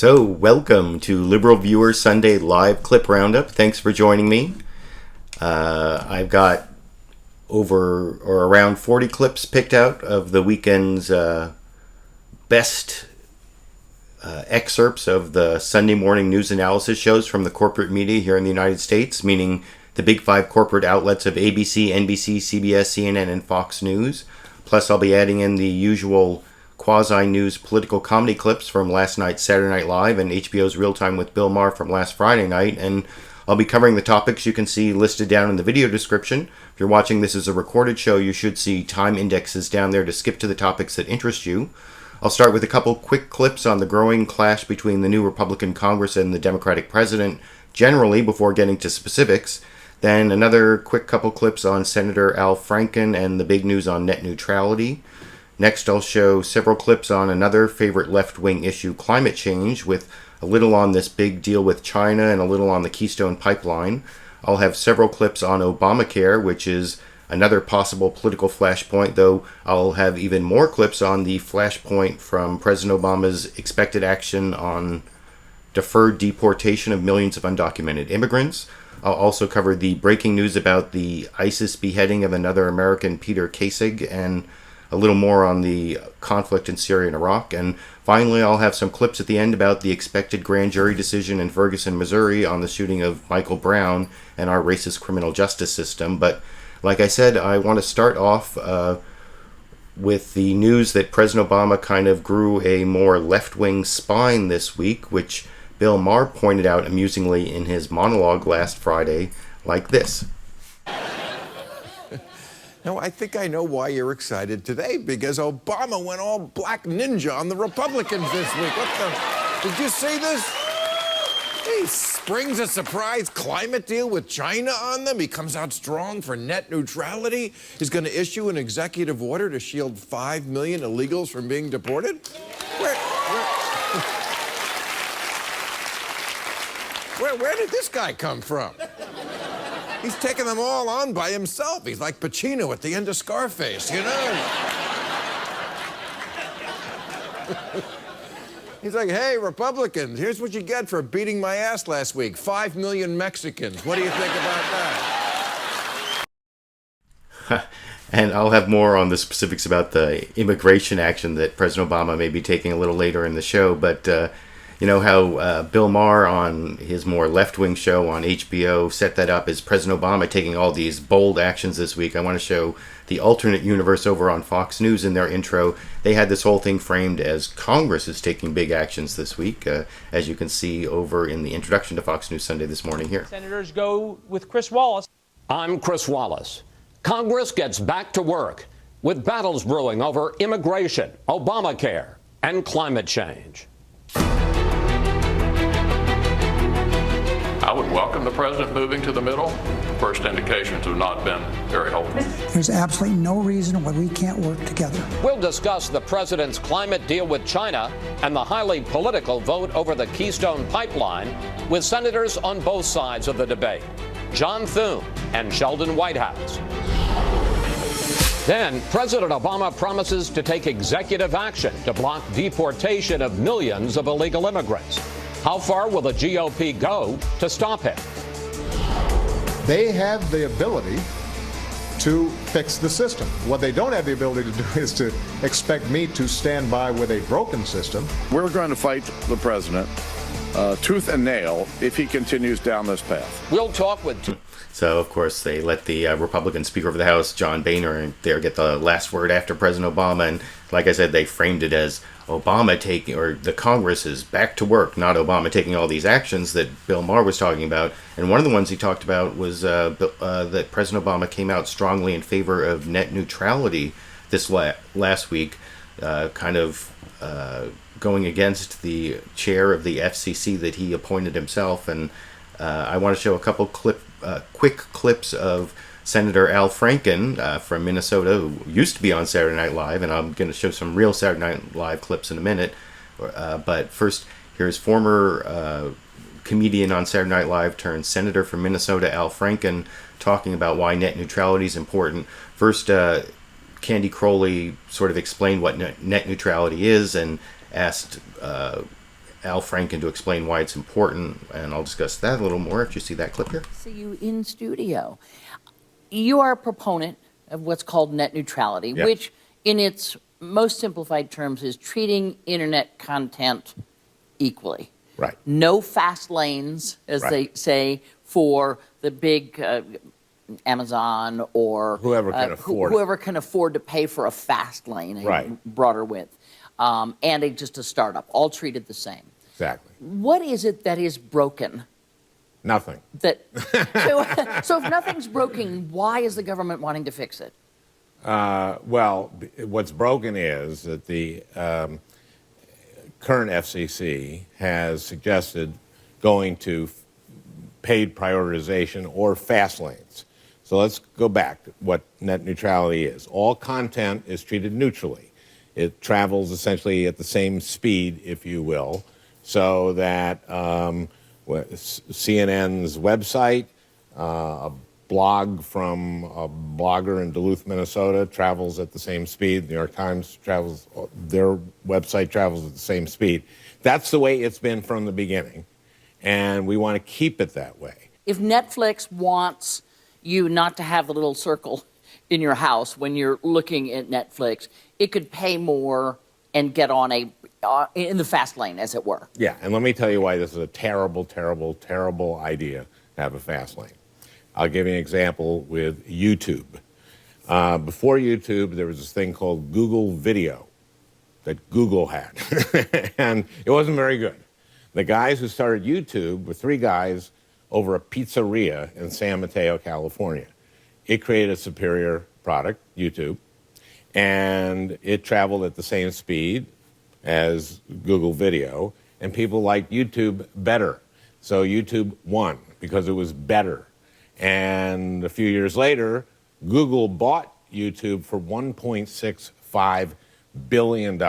So, welcome to LiberalViewer Sunday Live Clip Roundup. Thanks for joining me. I've got around 40 clips picked out of the weekend's best excerpts of the Sunday morning news analysis shows from the corporate media here in the United States, meaning the big five corporate outlets of ABC, NBC, CBS, CNN, and Fox News. Plus, I'll be adding in the usual quasi-news political comedy clips from last night's Saturday Night Live and HBO's Real Time with Bill Maher from last Friday night, and I'll be covering the topics you can see listed down in the video description. If you're watching this as a recorded show, you should see time indexes down there to skip to the topics that interest you. I'll start with a couple quick clips on the growing clash between the new Republican Congress and the Democratic President generally before getting to specifics. Then another quick couple clips on Senator Al Franken and the big news on net neutrality. Next, I'll show several clips on another favorite left-wing issue, climate change, with a little on this big deal with China and a little on the Keystone pipeline. I'll have several clips on Obamacare, which is another possible political flashpoint, though I'll have even more clips on the flashpoint from President Obama's expected action on deferred deportation of millions of undocumented immigrants. I'll also cover the breaking news about the ISIS beheading of another American, Peter Kassig, and a little more on the conflict in Syria and Iraq. And finally, I'll have some clips at the end about the expected grand jury decision in Ferguson, Missouri on the shooting of Michael Brown and our racist criminal justice system. But like I said, I want to start off with the news that President Obama kind of grew a more left-wing spine this week, which Bill Maher pointed out amusingly in his monologue last Friday, like this. No, I think I know why you're excited today, because Obama went all black ninja on the Republicans this week. Did you see this? He springs a surprise climate deal with China on them. He comes out strong for net neutrality. He's going to issue an executive order to shield 5 million illegals from being deported. Where did this guy come from? He's taking them all on by himself. He's like Pacino at the end of Scarface, you know? He's like, hey, Republicans, here's what you get for beating my ass last week. 5 million Mexicans. What do you think about that? And I'll have more on the specifics about the immigration action that President Obama may be taking a little later in the show. But you know how Bill Maher on his more left-wing show on HBO set that up as President Obama taking all these bold actions this week. I want to show the alternate universe over on Fox News in their intro. They had this whole thing framed as Congress is taking big actions this week, as you can see over in the introduction to Fox News Sunday this morning here. Senators go with Chris Wallace. I'm Chris Wallace. Congress gets back to work with battles brewing over immigration, Obamacare, and climate change. I would welcome the president moving to the middle. First indications have not been very helpful. There's absolutely no reason why we can't work together. We'll discuss the president's climate deal with China and the highly political vote over the Keystone pipeline with senators on both sides of the debate, John Thune and Sheldon Whitehouse. Then, President Obama promises to take executive action to block deportation of millions of illegal immigrants. How far will the GOP go to stop him? They have the ability to fix the system. What they don't have the ability to do is to expect me to stand by with a broken system. We're going to fight the president tooth and nail if he continues down this path. We'll talk with... So, of course, they let the Republican Speaker of the House, John Boehner, there get the last word after President Obama. And like I said, they framed it as Obama taking, or the Congress is back to work, not Obama taking all these actions that Bill Maher was talking about. And one of the ones he talked about was that President Obama came out strongly in favor of net neutrality this last week, kind of going against the chair of the FCC that he appointed himself. And I want to show a couple quick clips of Senator Al Franken from Minnesota, who used to be on Saturday Night Live, and I'm going to show some real Saturday Night Live clips in a minute. But first, here's former comedian on Saturday Night Live turned senator from Minnesota, Al Franken, talking about why net neutrality is important. First, Candy Crowley sort of explained what net neutrality is and asked Al Franken to explain why it's important, and I'll discuss that a little more if you see that clip here. See you in studio. You are a proponent of what's called net neutrality, Yep. which in its most simplified terms is treating internet content equally. Right. No fast lanes, as they say, for the big Amazon or Whoever can afford it. whoever can afford to pay for a fast lane, a Right. broader width, and just a startup, all treated the same. Exactly. What is it that is broken? Nothing. So if nothing's broken, why is the government wanting to fix it? Well, what's broken is that the current FCC has suggested going to paid prioritization or fast lanes. So let's go back to what net neutrality is. All content is treated neutrally. It travels essentially at the same speed, if you will, so that CNN's website, a blog from a blogger in Duluth, Minnesota, travels at the same speed. The New York Times travels, their website travels at the same speed. That's the way it's been from the beginning, and we want to keep it that way. If Netflix wants you not to have the little circle in your house when you're looking at Netflix, it could pay more and get on in the fast lane, as it were. Yeah, and let me tell you why this is a terrible, terrible, terrible idea to have a fast lane. I'll give you an example with YouTube. Before YouTube, there was this thing called Google Video that Google had, and it wasn't very good. The guys who started YouTube were three guys over a pizzeria in San Mateo, California. It created a superior product, YouTube, and it traveled at the same speed as Google Video, and people liked YouTube better. So YouTube won because it was better. And a few years later, Google bought YouTube for $1.65 billion.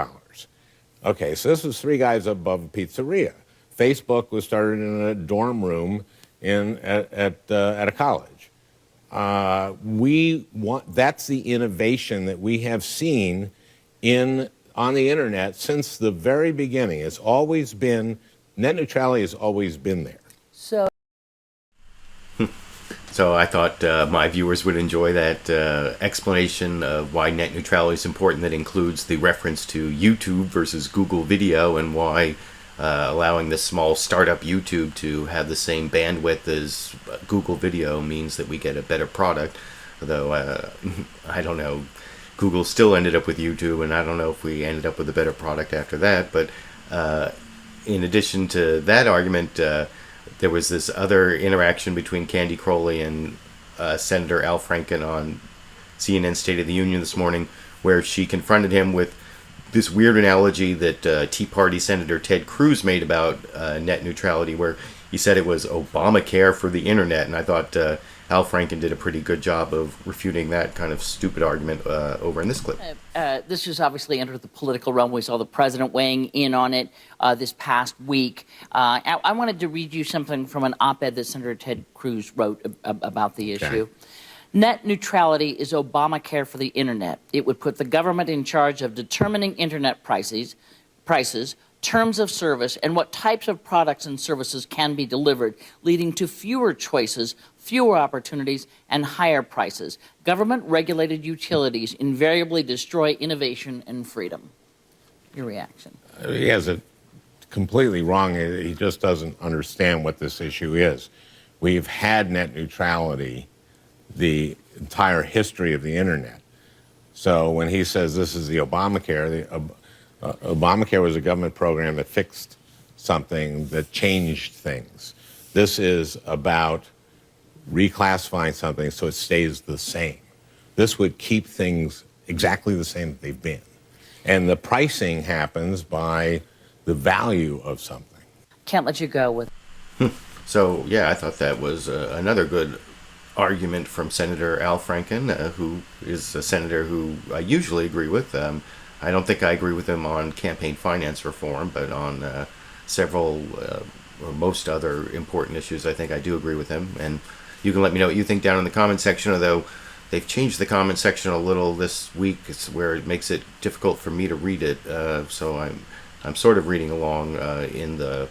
Okay, so this was three guys above a pizzeria. Facebook was started in a dorm room at a college. That's the innovation that we have seen on the internet since the very beginning. It's always been, net neutrality has always been there. So I thought my viewers would enjoy that explanation of why net neutrality is important, that includes the reference to YouTube versus Google Video, and why allowing this small startup YouTube to have the same bandwidth as Google Video means that we get a better product. Though I don't know, Google still ended up with YouTube, and I don't know if we ended up with a better product after that. But in addition to that argument, there was this other interaction between Candy Crowley and Senator Al Franken on CNN State of the Union this morning, where she confronted him with this weird analogy that Tea Party Senator Ted Cruz made about net neutrality, where he said it was Obamacare for the internet. And I thought Al Franken did a pretty good job of refuting that kind of stupid argument over in this clip. This just obviously entered the political realm. We saw the president weighing in on it this past week. I wanted to read you something from an op-ed that Senator Ted Cruz wrote about the issue. Okay. Net neutrality is Obamacare for the internet. It would put the government in charge of determining internet prices, terms of service, and what types of products and services can be delivered, leading to fewer choices, fewer opportunities, and higher prices. Government-regulated utilities invariably destroy innovation and freedom. Your reaction? He has it completely wrong. He just doesn't understand what this issue is. We've had net neutrality the entire history of the internet. So when he says this is the Obamacare, Obamacare was a government program that fixed something that changed things. This is about reclassifying something so it stays the same. This would keep things exactly the same that they've been. And the pricing happens by the value of something. Can't let you go with. So, yeah, I thought that was another good argument from Senator Al Franken, who is a senator who I usually agree with. I don't think I agree with him on campaign finance reform, but on several or most other important issues, I think I do agree with him. And you can let me know what you think down in the comment section, although they've changed the comment section a little this week, where it makes it difficult for me to read it. So I'm I'm sort of reading along in the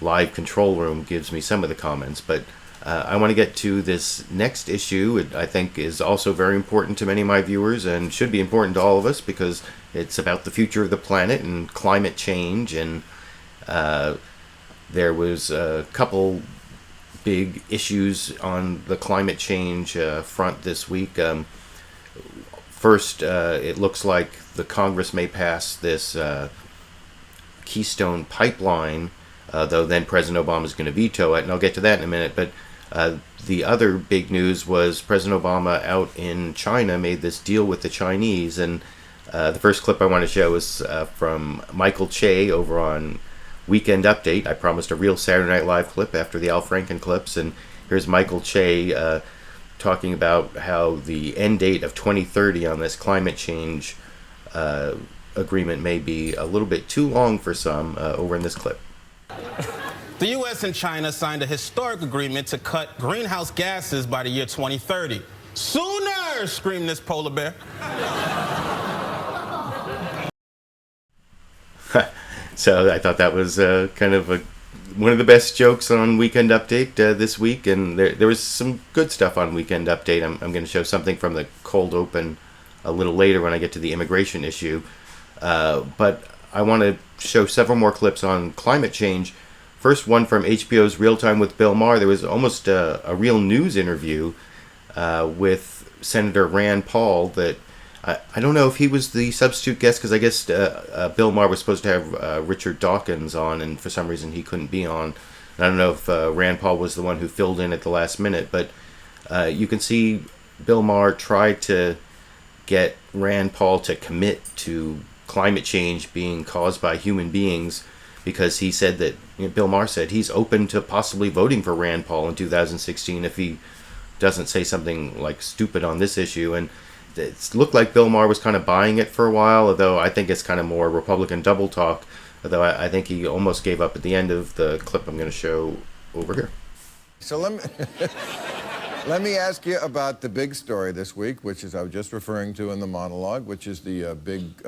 live control room gives me some of the comments, but I want to get to this next issue. It, I think, is also very important to many of my viewers and should be important to all of us because it's about the future of the planet and climate change. And there was a couple big issues on the climate change front this week. First, it looks like the Congress may pass this Keystone pipeline, though then President Obama is going to veto it, and I'll get to that in a minute. But the other big news was President Obama out in China made this deal with the Chinese, and the first clip I want to show is from Michael Che over on Weekend Update. I promised a real Saturday Night Live clip after the Al Franken clips, and here's Michael Che talking about how the end date of 2030 on this climate change agreement may be a little bit too long for some over in this clip. The U.S. and China signed a historic agreement to cut greenhouse gases by the year 2030. Sooner, screamed this polar bear. So I thought that was kind of one of the best jokes on Weekend Update this week, and there was some good stuff on Weekend Update. I'm going to show something from the cold open a little later when I get to the immigration issue. But I want to show several more clips on climate change. First one from HBO's Real Time with Bill Maher. There was almost a real news interview with Senator Rand Paul that I don't know if he was the substitute guest, because I guess Bill Maher was supposed to have Richard Dawkins on, and for some reason he couldn't be on. I don't know if Rand Paul was the one who filled in at the last minute, but you can see Bill Maher tried to get Rand Paul to commit to climate change being caused by human beings, because he said that, Bill Maher said he's open to possibly voting for Rand Paul in 2016 if he doesn't say something like stupid on this issue. And it looked like Bill Maher was kind of buying it for a while, although I think it's kind of more Republican double talk, although I think he almost gave up at the end of the clip I'm going to show over here. So let me ask you about the big story this week, which is I was just referring to in the monologue, which is the big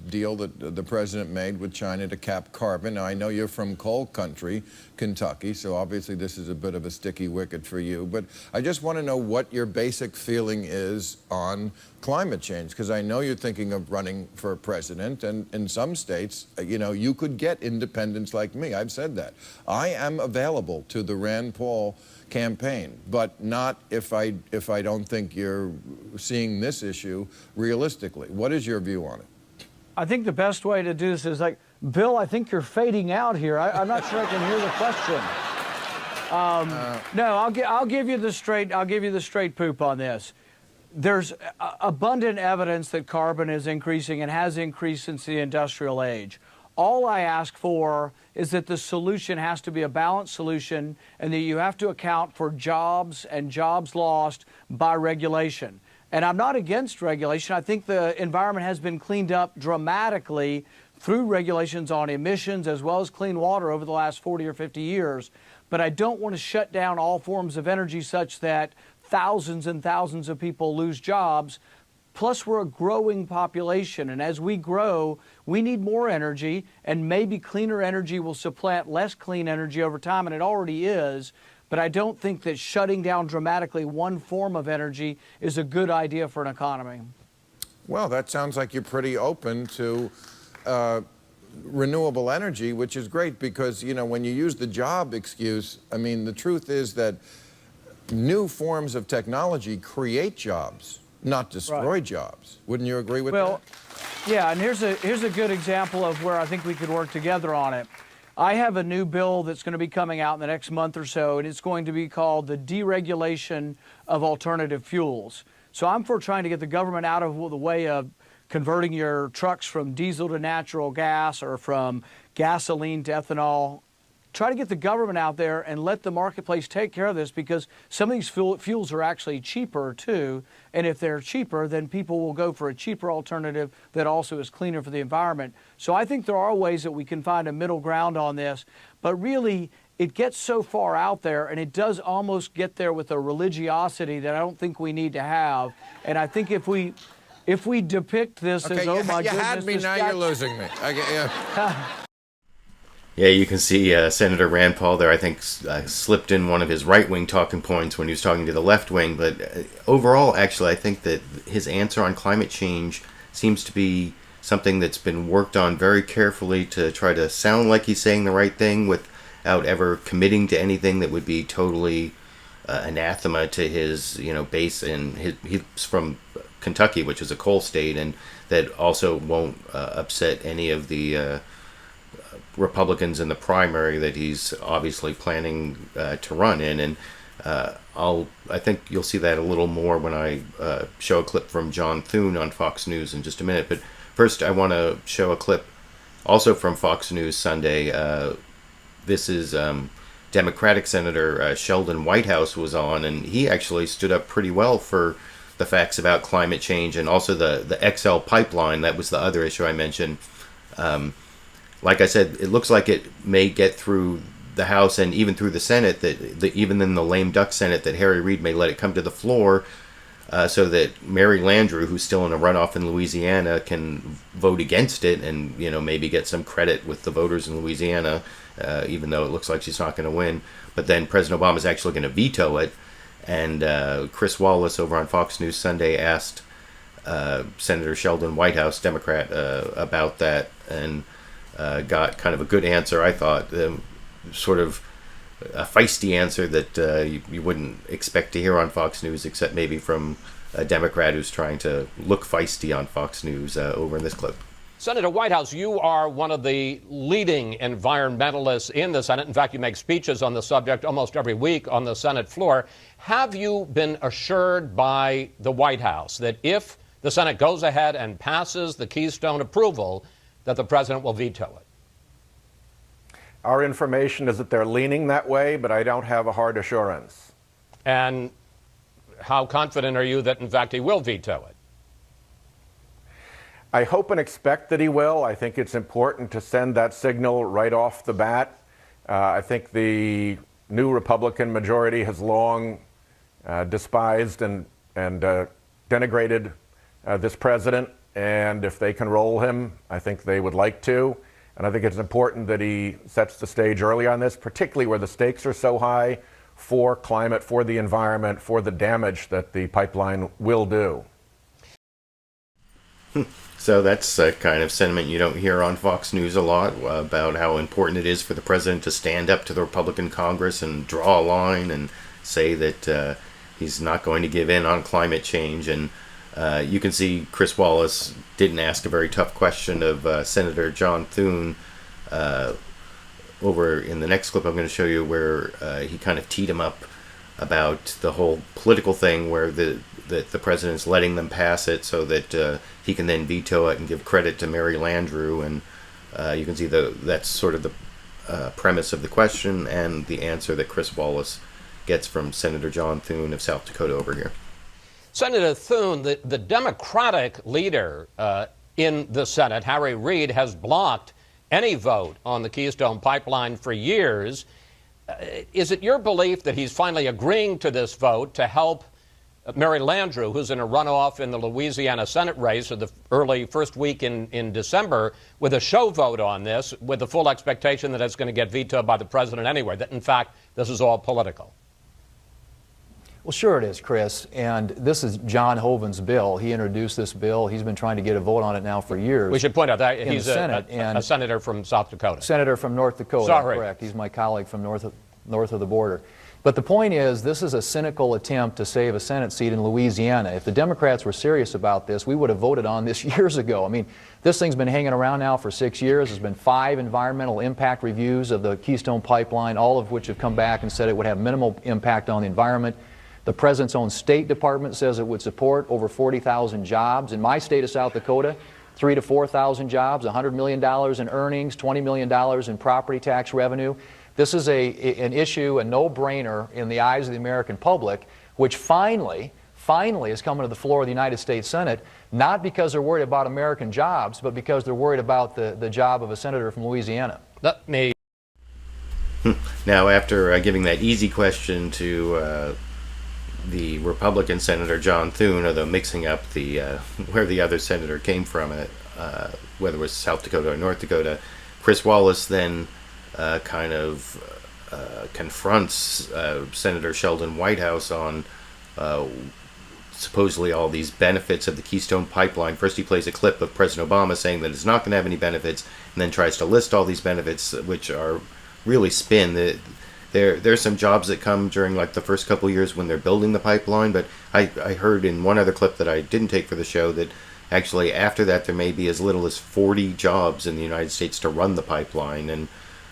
deal that the president made with China to cap carbon. Now, I know you're from coal country, Kentucky, so obviously this is a bit of a sticky wicket for you, but I just want to know what your basic feeling is on climate change, because I know you're thinking of running for president, and in some states, you could get independents like me. I've said that. I am available to the Rand Paul campaign, but not if I don't think you're seeing this issue realistically. What is your view on it? I think the best way to do this is like, Bill, I think you're fading out here. I'm not sure I can hear the question. No, I'll give you the straight poop on this. There's abundant evidence that carbon is increasing and has increased since the industrial age. All I ask for is that the solution has to be a balanced solution, and that you have to account for jobs and jobs lost by regulation. And I'm not against regulation. I think the environment has been cleaned up dramatically through regulations on emissions as well as clean water over the last 40 or 50 years. But I don't want to shut down all forms of energy such that thousands and thousands of people lose jobs. Plus, we're a growing population, and as we grow, we need more energy, and maybe cleaner energy will supplant less clean energy over time, and it already is. But I don't think that shutting down dramatically one form of energy is a good idea for an economy. Well, that sounds like you're pretty open to renewable energy, which is great because, when you use the job excuse, the truth is that new forms of technology create jobs, not destroy jobs. Wouldn't you agree with that? Well, yeah, and here's a good example of where I think we could work together on it. I have a new bill that's going to be coming out in the next month or so, and it's going to be called the Deregulation of Alternative Fuels. So I'm for trying to get the government out of the way of converting your trucks from diesel to natural gas or from gasoline to ethanol. Try to get the government out there and let the marketplace take care of this, because some of these fuels are actually cheaper too. And if they're cheaper, then people will go for a cheaper alternative that also is cleaner for the environment. So I think there are ways that we can find a middle ground on this. But really, it gets so far out there, and it does almost get there with a religiosity that I don't think we need to have. And I think if we depict this as, oh my goodness. You had me, now you're losing me. Okay, yeah. Yeah, you can see Senator Rand Paul there, I think, slipped in one of his right-wing talking points when he was talking to the left wing. But overall, actually, I think that his answer on climate change seems to be something that's been worked on very carefully to try to sound like he's saying the right thing without ever committing to anything that would be totally anathema to his, base. And he's from Kentucky, which is a coal state, and that also won't upset any of the Republicans in the primary that he's obviously planning to run in. And I think you'll see that a little more when I show a clip from John Thune on Fox News in just a minute. But first, I want to show a clip also from Fox News Sunday. This is Democratic Senator Sheldon Whitehouse was on, and he actually stood up pretty well for the facts about climate change and also the XL pipeline. That was the other issue I mentioned. Like I said, it looks like it may get through the House and even through the Senate, even in the lame duck Senate, that Harry Reid may let it come to the floor so that Mary Landrieu, who's still in a runoff in Louisiana, can vote against it and maybe get some credit with the voters in Louisiana, even though it looks like she's not going to win. But then President Obama is actually going to veto it. And Chris Wallace over on Fox News Sunday asked Senator Sheldon Whitehouse, Democrat, about that, and got kind of a good answer, I thought. Sort of a feisty answer that you wouldn't expect to hear on Fox News, except maybe from a Democrat who's trying to look feisty on Fox News over in this clip. Senator Whitehouse, you are one of the leading environmentalists in the Senate. In fact, you make speeches on the subject almost every week on the Senate floor. Have you been assured by the White House that if the Senate goes ahead and passes the Keystone approval, that the president will veto it? Our information is that they're leaning that way, but I don't have a hard assurance. And how confident are you that, in fact, he will veto it? I hope and expect that he will. I think it's important to send that signal right off the bat. I think the new Republican majority has long despised and denigrated this president. And if they can roll him, I think they would like to. And I think it's important that he sets the stage early on this, particularly where the stakes are so high for climate, for the environment, for the damage that the pipeline will do. So that's a kind of sentiment you don't hear on Fox News a lot, about how important it is for the president to stand up to the Republican Congress and draw a line and say that he's not going to give in on climate change. And you can see Chris Wallace didn't ask a very tough question of Senator John Thune over in the next clip I'm going to show you, where he kind of teed him up about the whole political thing, where the president's letting them pass it so that he can then veto it and give credit to Mary Landrieu. And you can see that's sort of the premise of the question and the answer that Chris Wallace gets from Senator John Thune of South Dakota over here. Senator Thune, the Democratic leader in the Senate, Harry Reid, has blocked any vote on the Keystone pipeline for years. Is it your belief that he's finally agreeing to this vote to help Mary Landrieu, who's in a runoff in the Louisiana Senate race of the early first week in December, with a show vote on this, with the full expectation that it's going to get vetoed by the president anyway, that in fact this is all political? Well, sure it is, Chris. And this is John Hoeven's bill. He introduced this bill. He's been trying to get a vote on it now for years. We should point out that he's a senator from South Dakota. Senator from North Dakota, Sorry. Correct. He's my colleague from north of the border. But the point is, this is a cynical attempt to save a Senate seat in Louisiana. If the Democrats were serious about this, we would have voted on this years ago. I mean, this thing's been hanging around now for 6 years. There's been 5 environmental impact reviews of the Keystone pipeline, all of which have come back and said it would have minimal impact on the environment. The President's own State Department says it would support over 40,000 jobs. In my state of South Dakota, 3,000 to 4,000 jobs, $100 million in earnings, $20 million in property tax revenue. This is an issue, a no-brainer in the eyes of the American public, which finally is coming to the floor of the United States Senate, not because they're worried about American jobs, but because they're worried about the job of a senator from Louisiana. Let me. Now, after giving that easy question to the Republican Senator John Thune, although mixing up where the other senator came from, whether it was South Dakota or North Dakota, Chris Wallace then kind of confronts Senator Sheldon Whitehouse on supposedly all these benefits of the Keystone Pipeline. First he plays a clip of President Obama saying that it's not going to have any benefits, and then tries to list all these benefits, which are really spin. There's some jobs that come during like the first couple of years when they're building the pipeline, but I heard in one other clip that I didn't take for the show that actually after that there may be as little as 40 jobs in the United States to run the pipeline.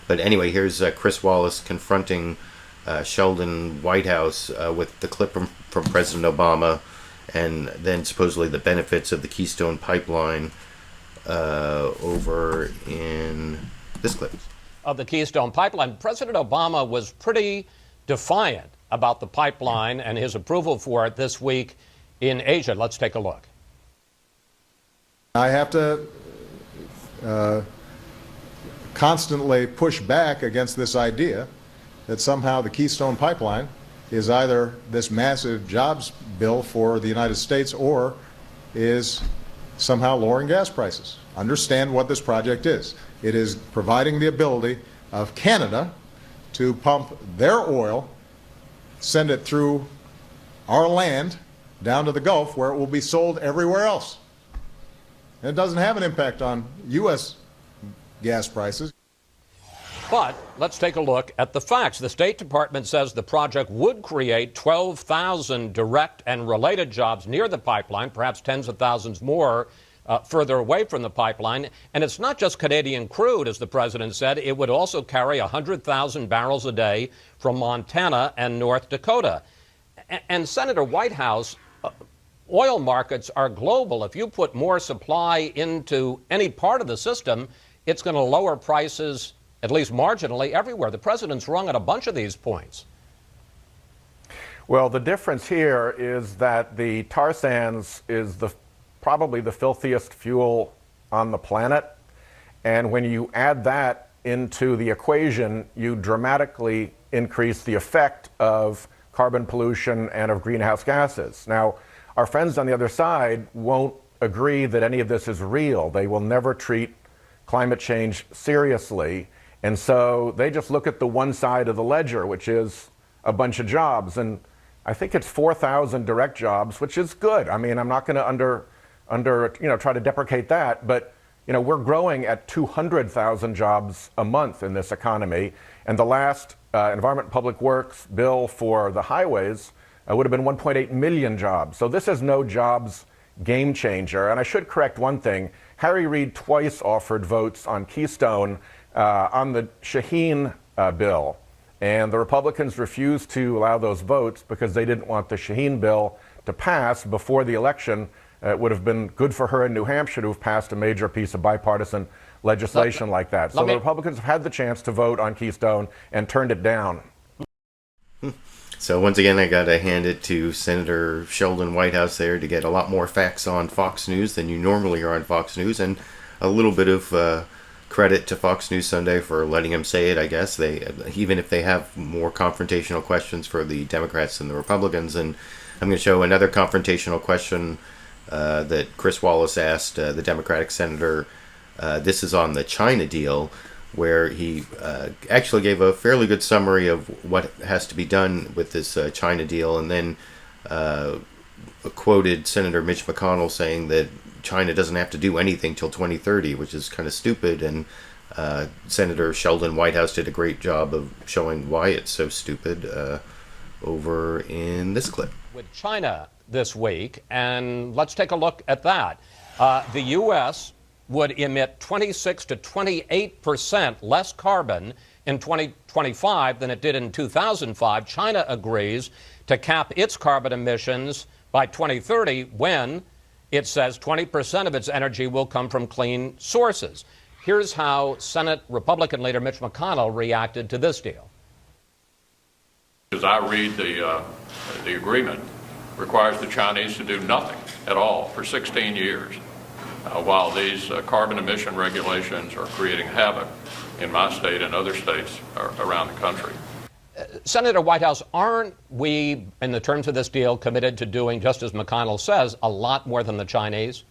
But anyway, here's Chris Wallace confronting Sheldon Whitehouse with the clip from President Obama, and then supposedly the benefits of the Keystone Pipeline over in this clip. Of the Keystone Pipeline, President Obama was pretty defiant about the pipeline and his approval for it this week in Asia. Let's take a look. I have to constantly push back against this idea that somehow the Keystone Pipeline is either this massive jobs bill for the United States or is somehow lowering gas prices. Understand what this project is. It is providing the ability of Canada to pump their oil, send it through our land down to the Gulf where it will be sold everywhere else. And it doesn't have an impact on U.S. gas prices. But let's take a look at the facts. The State Department says the project would create 12,000 direct and related jobs near the pipeline, perhaps tens of thousands more further away from the pipeline. And it's not just Canadian crude, as the president said. It would also carry 100,000 barrels a day from Montana and North Dakota. And Senator Whitehouse, oil markets are global. If you put more supply into any part of the system, it's going to lower prices, at least marginally, everywhere. The president's wrong at a bunch of these points. Well, the difference here is that the tar sands is probably the filthiest fuel on the planet. And when you add that into the equation, you dramatically increase the effect of carbon pollution and of greenhouse gases. Now, our friends on the other side won't agree that any of this is real. They will never treat climate change seriously. And so they just look at the one side of the ledger, which is a bunch of jobs. And I think it's 4,000 direct jobs, which is good. I mean, I'm not going to try to deprecate that, but we're growing at 200,000 jobs a month in this economy. And the last Environment and Public Works bill for the highways would have been 1.8 million jobs. So this is no jobs game changer. And I should correct one thing. Harry Reid twice offered votes on Keystone on the Shaheen bill. And the Republicans refused to allow those votes because they didn't want the Shaheen bill to pass before the election. It would have been good for her in New Hampshire to have passed a major piece of bipartisan legislation like that. So the Republicans have had the chance to vote on Keystone and turned it down. So once again, I got to hand it to Senator Sheldon Whitehouse there to get a lot more facts on Fox News than you normally are on Fox News, and a little bit of credit to Fox News Sunday for letting him say it, I guess. They, even if they have more confrontational questions for the Democrats than the Republicans. And I'm going to show another confrontational question that Chris Wallace asked the Democratic senator. This is on the China deal, where he actually gave a fairly good summary of what has to be done with this China deal, and then quoted Senator Mitch McConnell saying that China doesn't have to do anything till 2030, which is kind of stupid. And Senator Sheldon Whitehouse did a great job of showing why it's so stupid over in this clip. With China this week, and let's take a look at that. The U.S. would emit 26 to 28% less carbon in 2025 than it did in 2005. China agrees to cap its carbon emissions by 2030 when it says 20% of its energy will come from clean sources. Here's how Senate Republican leader Mitch McConnell reacted to this deal. As I read the agreement, requires the Chinese to do nothing at all for 16 years. While these carbon emission regulations are creating havoc in my state and other states around the country. Senator Whitehouse, aren't we, in the terms of this deal, committed to doing, just as McConnell says, a lot more than the Chinese?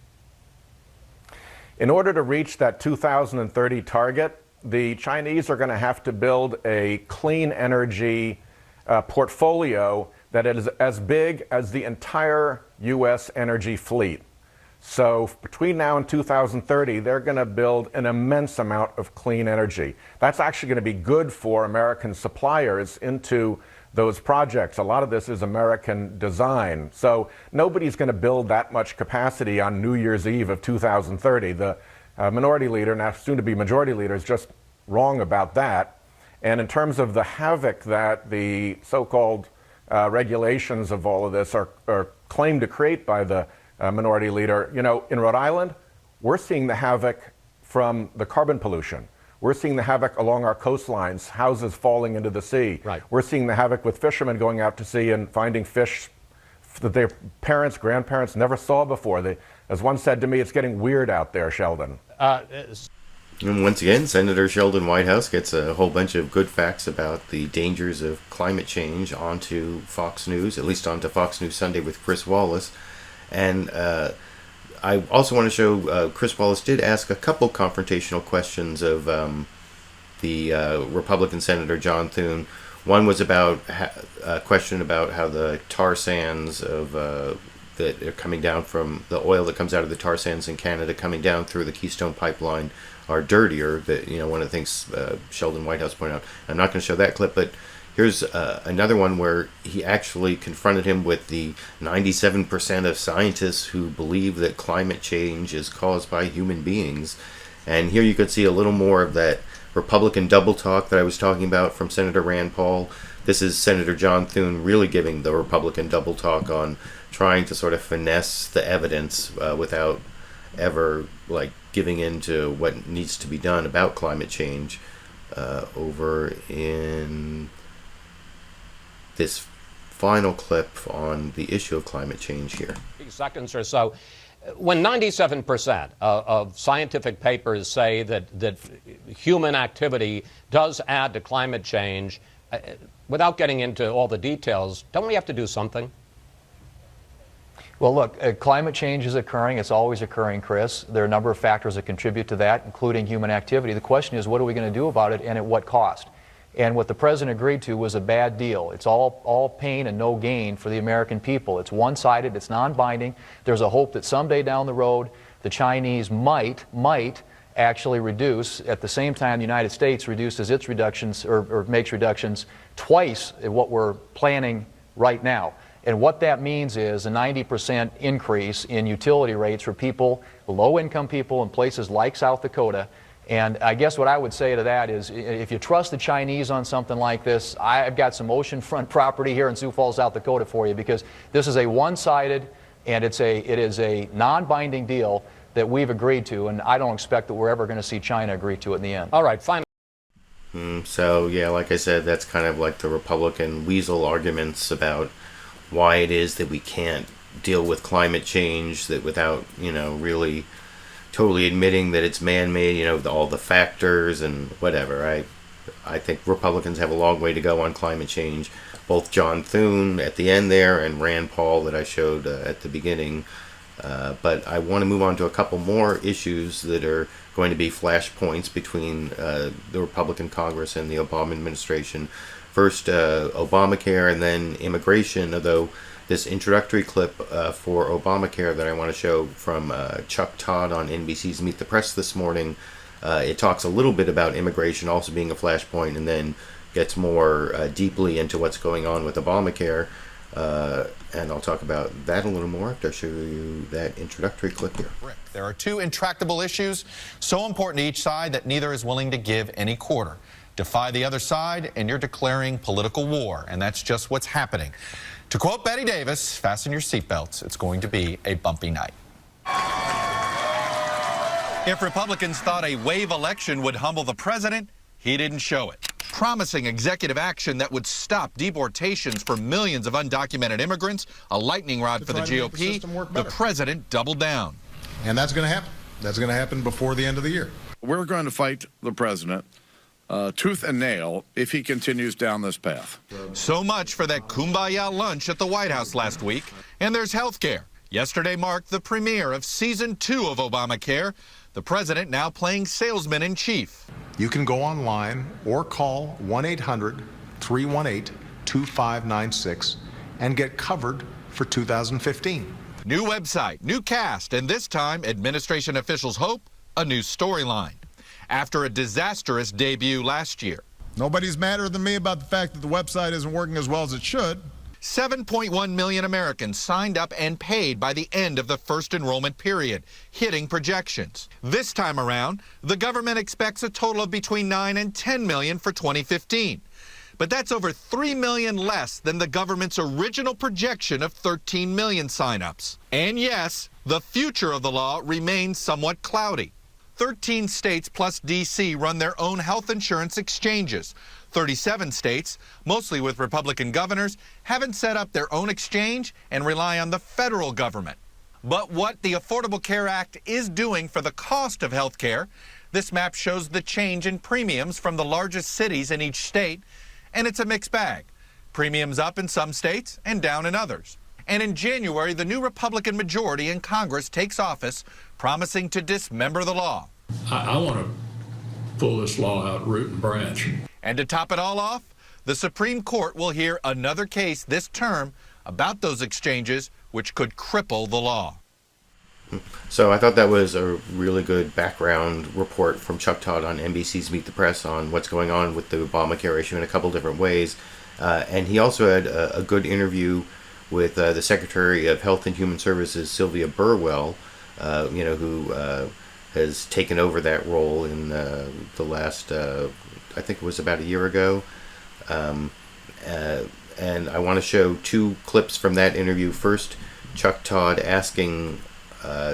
In order to reach that 2030 target, the Chinese are going to have to build a clean energy portfolio that is as big as the entire U.S. energy fleet. So between now and 2030, they're going to build an immense amount of clean energy. That's actually going to be good for American suppliers into those projects. A lot of this is American design. So nobody's going to build that much capacity on New Year's Eve of 2030. The minority leader, now soon to be majority leader, is just wrong about that. And in terms of the havoc that the so-called regulations of all of this are claimed to create by the minority leader, you know, in Rhode Island, we're seeing the havoc from the carbon pollution. We're seeing the havoc along our coastlines, houses falling into the sea. Right. We're seeing the havoc with fishermen going out to sea and finding fish that their parents, grandparents never saw before. As one said to me, it's getting weird out there, Sheldon. And once again, Senator Sheldon Whitehouse gets a whole bunch of good facts about the dangers of climate change onto Fox News, at least onto Fox News Sunday with Chris Wallace. And I also want to show Chris Wallace did ask a couple confrontational questions of the Republican Senator John Thune. One was about a question about how the tar sands of that are coming down from the oil that comes out of the tar sands in Canada coming down through the Keystone pipeline are dirtier. That, you know, one of the things Sheldon Whitehouse pointed out. I'm not going to show that clip, but here's another one where he actually confronted him with the 97% of scientists who believe that climate change is caused by human beings. And here you could see a little more of that Republican double talk that I was talking about from Senator Rand Paul. This is Senator John Thune really giving the Republican double talk on trying to sort of finesse the evidence without ever like giving in to what needs to be done about climate change. Over in this final clip on the issue of climate change here. Seconds or so. When 97% of scientific papers say that human activity does add to climate change, without getting into all the details, don't we have to do something? Well, look, climate change is occurring. It's always occurring, Chris. There are a number of factors that contribute to that, including human activity. The question is, what are we going to do about it and at what cost? And what the president agreed to was a bad deal. It's all pain and no gain for the American people. It's one-sided. It's non-binding. There's a hope that someday down the road, the Chinese might actually reduce, at the same time the United States reduces its reductions or makes reductions twice what we're planning right now. And what that means is a 90% increase in utility rates for people, low-income people in places like South Dakota. And I guess what I would say to that is, if you trust the Chinese on something like this, I've got some oceanfront property here in Sioux Falls, South Dakota for you, because this is a one-sided and it is a non-binding deal that we've agreed to, and I don't expect that we're ever going to see China agree to it in the end. All right, fine. So, yeah, like I said, that's kind of like the Republican weasel arguments about why it is that we can't deal with climate change that without, you know, really totally admitting that it's man-made, you know, all the factors and whatever. I think Republicans have a long way to go on climate change. Both John Thune at the end there and Rand Paul that I showed at the beginning. But I want to move on to a couple more issues that are going to be flashpoints between the Republican Congress and the Obama administration. First, Obamacare, and then immigration, although this introductory clip for Obamacare that I want to show from Chuck Todd on NBC's Meet the Press this morning, it talks a little bit about immigration also being a flashpoint, and then gets more deeply into what's going on with Obamacare. And I'll talk about that a little more after I show you that introductory clip here. There are two intractable issues so important to each side that neither is willing to give any quarter. Defy the other side and you're declaring political war, and that's just what's happening. To quote Betty Davis, fasten your seatbelts. It's going to be a bumpy night. If Republicans thought a wave election would humble the president, he didn't show it. Promising executive action that would stop deportations for millions of undocumented immigrants, a lightning rod for the GOP, the president doubled down. And that's going to happen. That's going to happen before the end of the year. We're going to fight the president tooth and nail if he continues down this path. So much for that kumbaya lunch at the White House last week. And there's health care. Yesterday marked the premiere of Season 2 of Obamacare. The president now playing salesman in chief. You can go online or call 1-800-318-2596 and get covered for 2015. New website, new cast, and this time administration officials hope a new storyline. After a disastrous debut last year. Nobody's madder than me about the fact that the website isn't working as well as it should. 7.1 million Americans signed up and paid by the end of the first enrollment period, hitting projections. This time around, the government expects a total of between 9 and 10 million for 2015. But that's over 3 million less than the government's original projection of 13 million signups. And yes, the future of the law remains somewhat cloudy. 13 states plus D.C. run their own health insurance exchanges. 37 states, mostly with Republican governors, haven't set up their own exchange and rely on the federal government. But what the Affordable Care Act is doing for the cost of health care, this map shows the change in premiums from the largest cities in each state, and it's a mixed bag. Premiums up in some states and down in others. And in January, the new Republican majority in Congress takes office, promising to dismember the law. I want to pull this law out root and branch. And to top it all off, the Supreme Court will hear another case this term about those exchanges, which could cripple the law. So I thought that was a really good background report from Chuck Todd on NBC's Meet the Press on what's going on with the Obamacare issue in a couple different ways. And he also had a good interview with the Secretary of Health and Human Services, Sylvia Burwell, who has taken over that role in the last, I think it was about a year ago. And I want to show two clips from that interview. First, Chuck Todd asking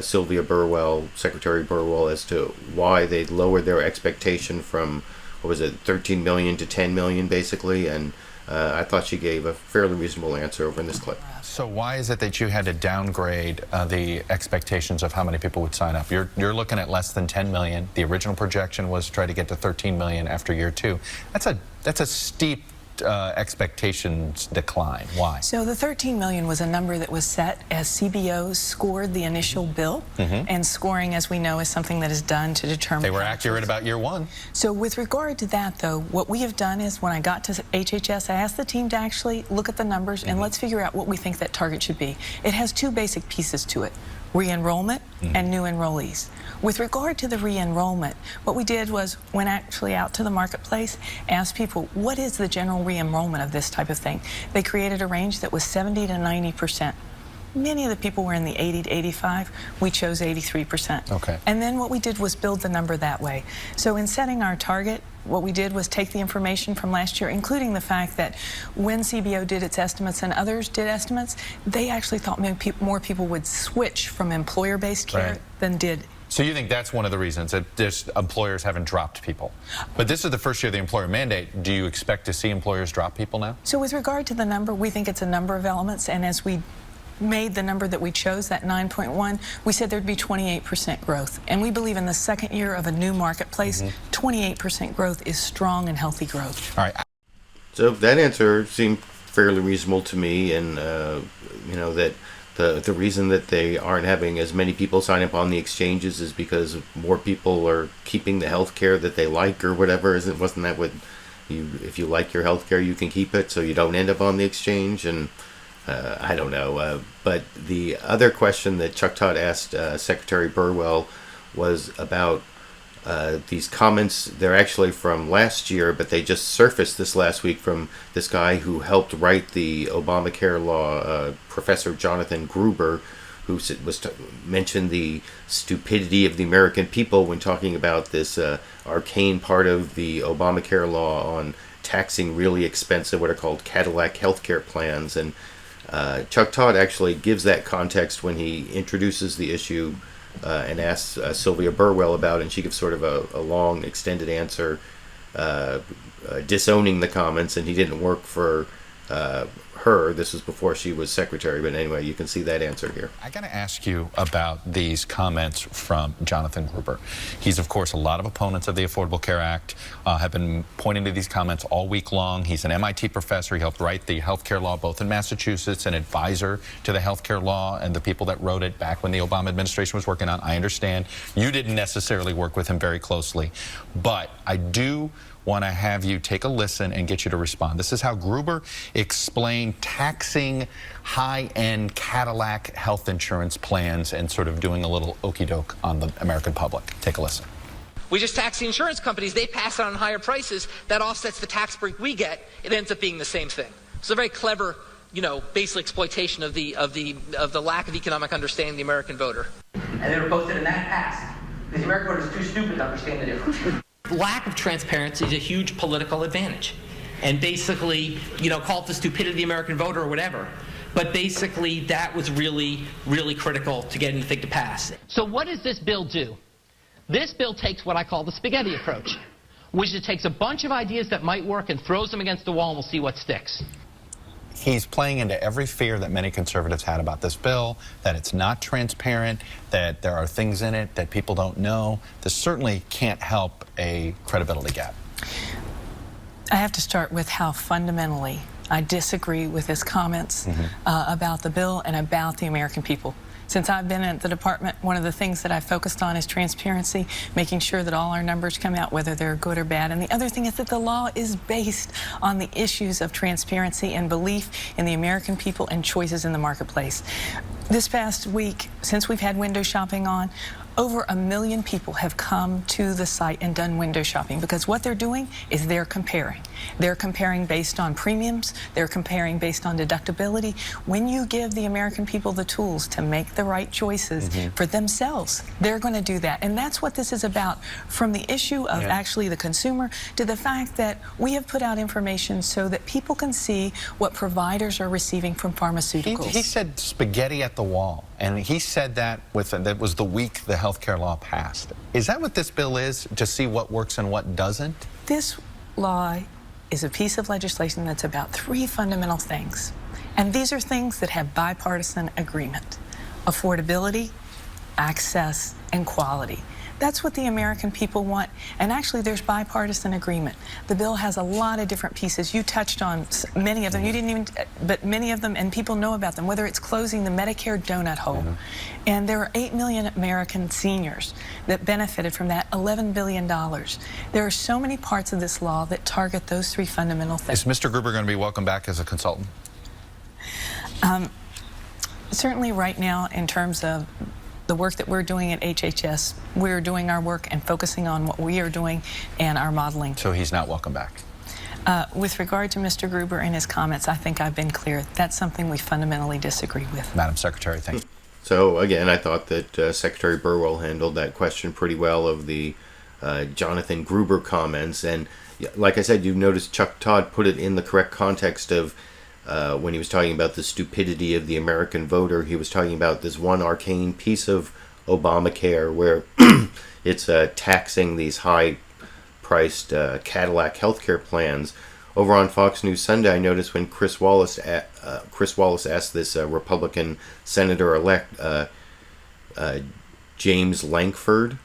Sylvia Burwell, Secretary Burwell, as to why they lowered their expectation from, 13 million to 10 million, basically. And I thought she gave a fairly reasonable answer over in this clip. So why is it that you had to downgrade the expectations of how many people would sign up? You're looking at less than 10 million. The original projection was to try to get to 13 million after year 2. That's a steep expectations decline. Why? So the 13 million was a number that was set as CBO scored the initial bill, and scoring, as we know, is something that is done to determine. They were accurate about year 1. So with regard to that, though, what we have done is when I got to HHS, I asked the team to actually look at the numbers and let's figure out what we think that target should be. It has two basic pieces to it: re-enrollment and new enrollees. With regard to the re-enrollment, what we did was went actually out to the marketplace, asked people, what is the general re-enrollment of this type of thing? They created a range that was 70 to 90%. Many of the people were in the 80 to 85. We chose 83%. Okay. And then what we did was build the number that way. So in setting our target, what we did was take the information from last year, including the fact that when CBO did its estimates and others did estimates, they actually thought more people would switch from employer-based care than did. So you think that's one of the reasons that employers haven't dropped people? But this is the first year of the employer mandate. Do you expect to see employers drop people now? So with regard to the number, we think it's a number of elements, and as we made the number that we chose, that 9.1, we said there'd be 28% growth. And we believe in the second year of a new marketplace, 28% growth is strong and healthy growth. All right. So that answer seemed fairly reasonable to me, and that the reason that they aren't having as many people sign up on the exchanges is because more people are keeping the health care that they like or whatever. Wasn't that what if you like your health care, you can keep it, so you don't end up on the exchange? And I don't know. But the other question that Chuck Todd asked Secretary Burwell was about these comments. They're actually from last year, but they just surfaced this last week from this guy who helped write the Obamacare law, Professor Jonathan Gruber, who mentioned the stupidity of the American people when talking about this arcane part of the Obamacare law on taxing really expensive, what are called Cadillac healthcare plans. And Chuck Todd actually gives that context when he introduces the issue and asks Sylvia Burwell about it, and she gives sort of a long, extended answer disowning the comments, and he didn't work for her. This was before she was secretary, but anyway, you can see that answer here. I got to ask you about these comments from Jonathan Gruber. He's, of course, a lot of opponents of the Affordable Care Act have been pointing to these comments all week long. He's an MIT professor. He helped write the health care law both in Massachusetts, an advisor to the health care law and the people that wrote it back when the Obama administration was working on. I understand you didn't necessarily work with him very closely, but I do want to have you take a listen and get you to respond. This is how Gruber explained taxing high-end Cadillac health insurance plans and sort of doing a little okey-doke on the American public. Take a listen. We just tax the insurance companies. They pass it on higher prices. That offsets the tax break we get. It ends up being the same thing. It's a very clever, basic exploitation of the lack of economic understanding of the American voter. And they were posted in that past. Because the American voter is too stupid to understand the difference. Lack of transparency is a huge political advantage. And basically, call it the stupidity of the American voter or whatever. But basically, that was really, really critical to getting the thing to pass. So what does this bill do? This bill takes what I call the spaghetti approach, which it takes a bunch of ideas that might work and throws them against the wall and we'll see what sticks. He's playing into every fear that many conservatives had about this bill, that it's not transparent, that there are things in it that people don't know. This certainly can't help a credibility gap. I have to start with how fundamentally I disagree with his comments about the bill and about the American people. Since I've been at the department, one of the things that I focused on is transparency, making sure that all our numbers come out, whether they're good or bad. And the other thing is that the law is based on the issues of transparency and belief in the American people and choices in the marketplace. This past week, since we've had window shopping on, over 1 million people have come to the site and done window shopping because what they're doing is they're comparing. They're comparing based on premiums. They're comparing based on deductibility. When you give the American people the tools to make the right choices for themselves, they're going to do that. And that's what this is about, from the issue of actually the consumer to the fact that we have put out information so that people can see what providers are receiving from pharmaceuticals. He said spaghetti at the wall, and he said that that was the week the health care law passed. Is that what this bill is, to see what works and what doesn't? This law is a piece of legislation that's about 3 fundamental things. And these are things that have bipartisan agreement: affordability, access, and quality. That's what the American people want, and actually there's bipartisan agreement. The bill has a lot of different pieces. You touched on many of them. You didn't even, but many of them, and people know about them, whether it's closing the Medicare donut hole. And there are 8 million American seniors that benefited from that, $11 billion. There are so many parts of this law that target those 3 fundamental things. Is Mr. Gruber going to be welcome back as a consultant? Certainly right now, in terms of the work that we're doing at HHS, we're doing our work and focusing on what we are doing and our modeling. So he's not welcome back? With regard to Mr. Gruber and his comments, I think I've been clear. That's something we fundamentally disagree with. Madam Secretary, thank you. So again, I thought that Secretary Burwell handled that question pretty well of the Jonathan Gruber comments. And like I said, you've noticed Chuck Todd put it in the correct context of when he was talking about the stupidity of the American voter. He was talking about this one arcane piece of Obamacare where it's taxing these high-priced Cadillac healthcare plans. Over on Fox News Sunday, I noticed when Chris Wallace asked this Republican Senator-elect James Lankford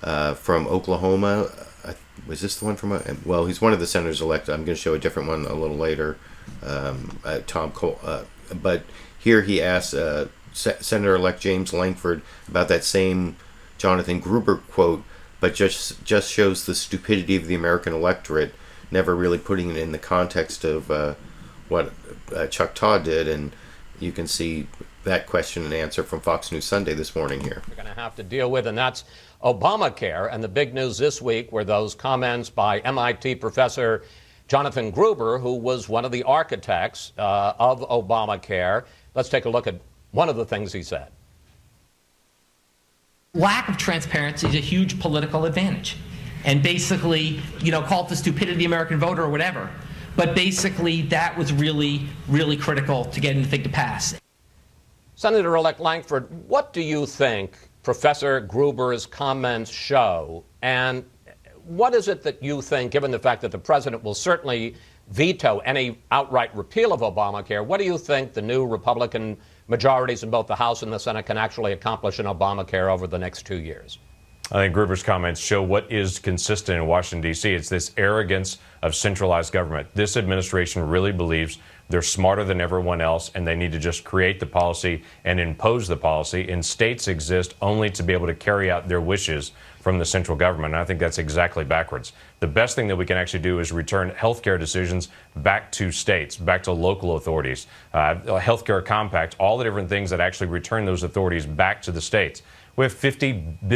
from Oklahoma. Was this the one from? Well, he's one of the senators-elect. I'm going to show a different one a little later. Tom Cole, but here he asked Senator-elect James Lankford about that same Jonathan Gruber quote, but just shows the stupidity of the American electorate, never really putting it in the context of what Chuck Todd did. And you can see that question and answer from Fox News Sunday this morning here. We're going to have to deal with, and that's Obamacare. And the big news this week were those comments by MIT professor Jonathan Gruber, who was one of the architects of Obamacare. Let's take a look at one of the things he said. Lack of transparency is a huge political advantage. And basically, call it the stupidity of the American voter or whatever. But basically, that was really, really critical to getting the thing to pass. Senator-elect Lankford, what do you think Professor Gruber's comments show? And what is it that you think, given the fact that the president will certainly veto any outright repeal of Obamacare. What do you think the new Republican majorities in both the House and the Senate can actually accomplish in Obamacare over the next 2 years? I think Gruber's comments show what is consistent in Washington, D.C. It's this arrogance of centralized government. This administration really believes they're smarter than everyone else, and they need to just create the policy and impose the policy. And states exist only to be able to carry out their wishes from the central government. And I think that's exactly backwards. The best thing that we can actually do is return healthcare decisions back to states, back to local authorities, healthcare compact, all the different things that actually return those authorities back to the states. We have $50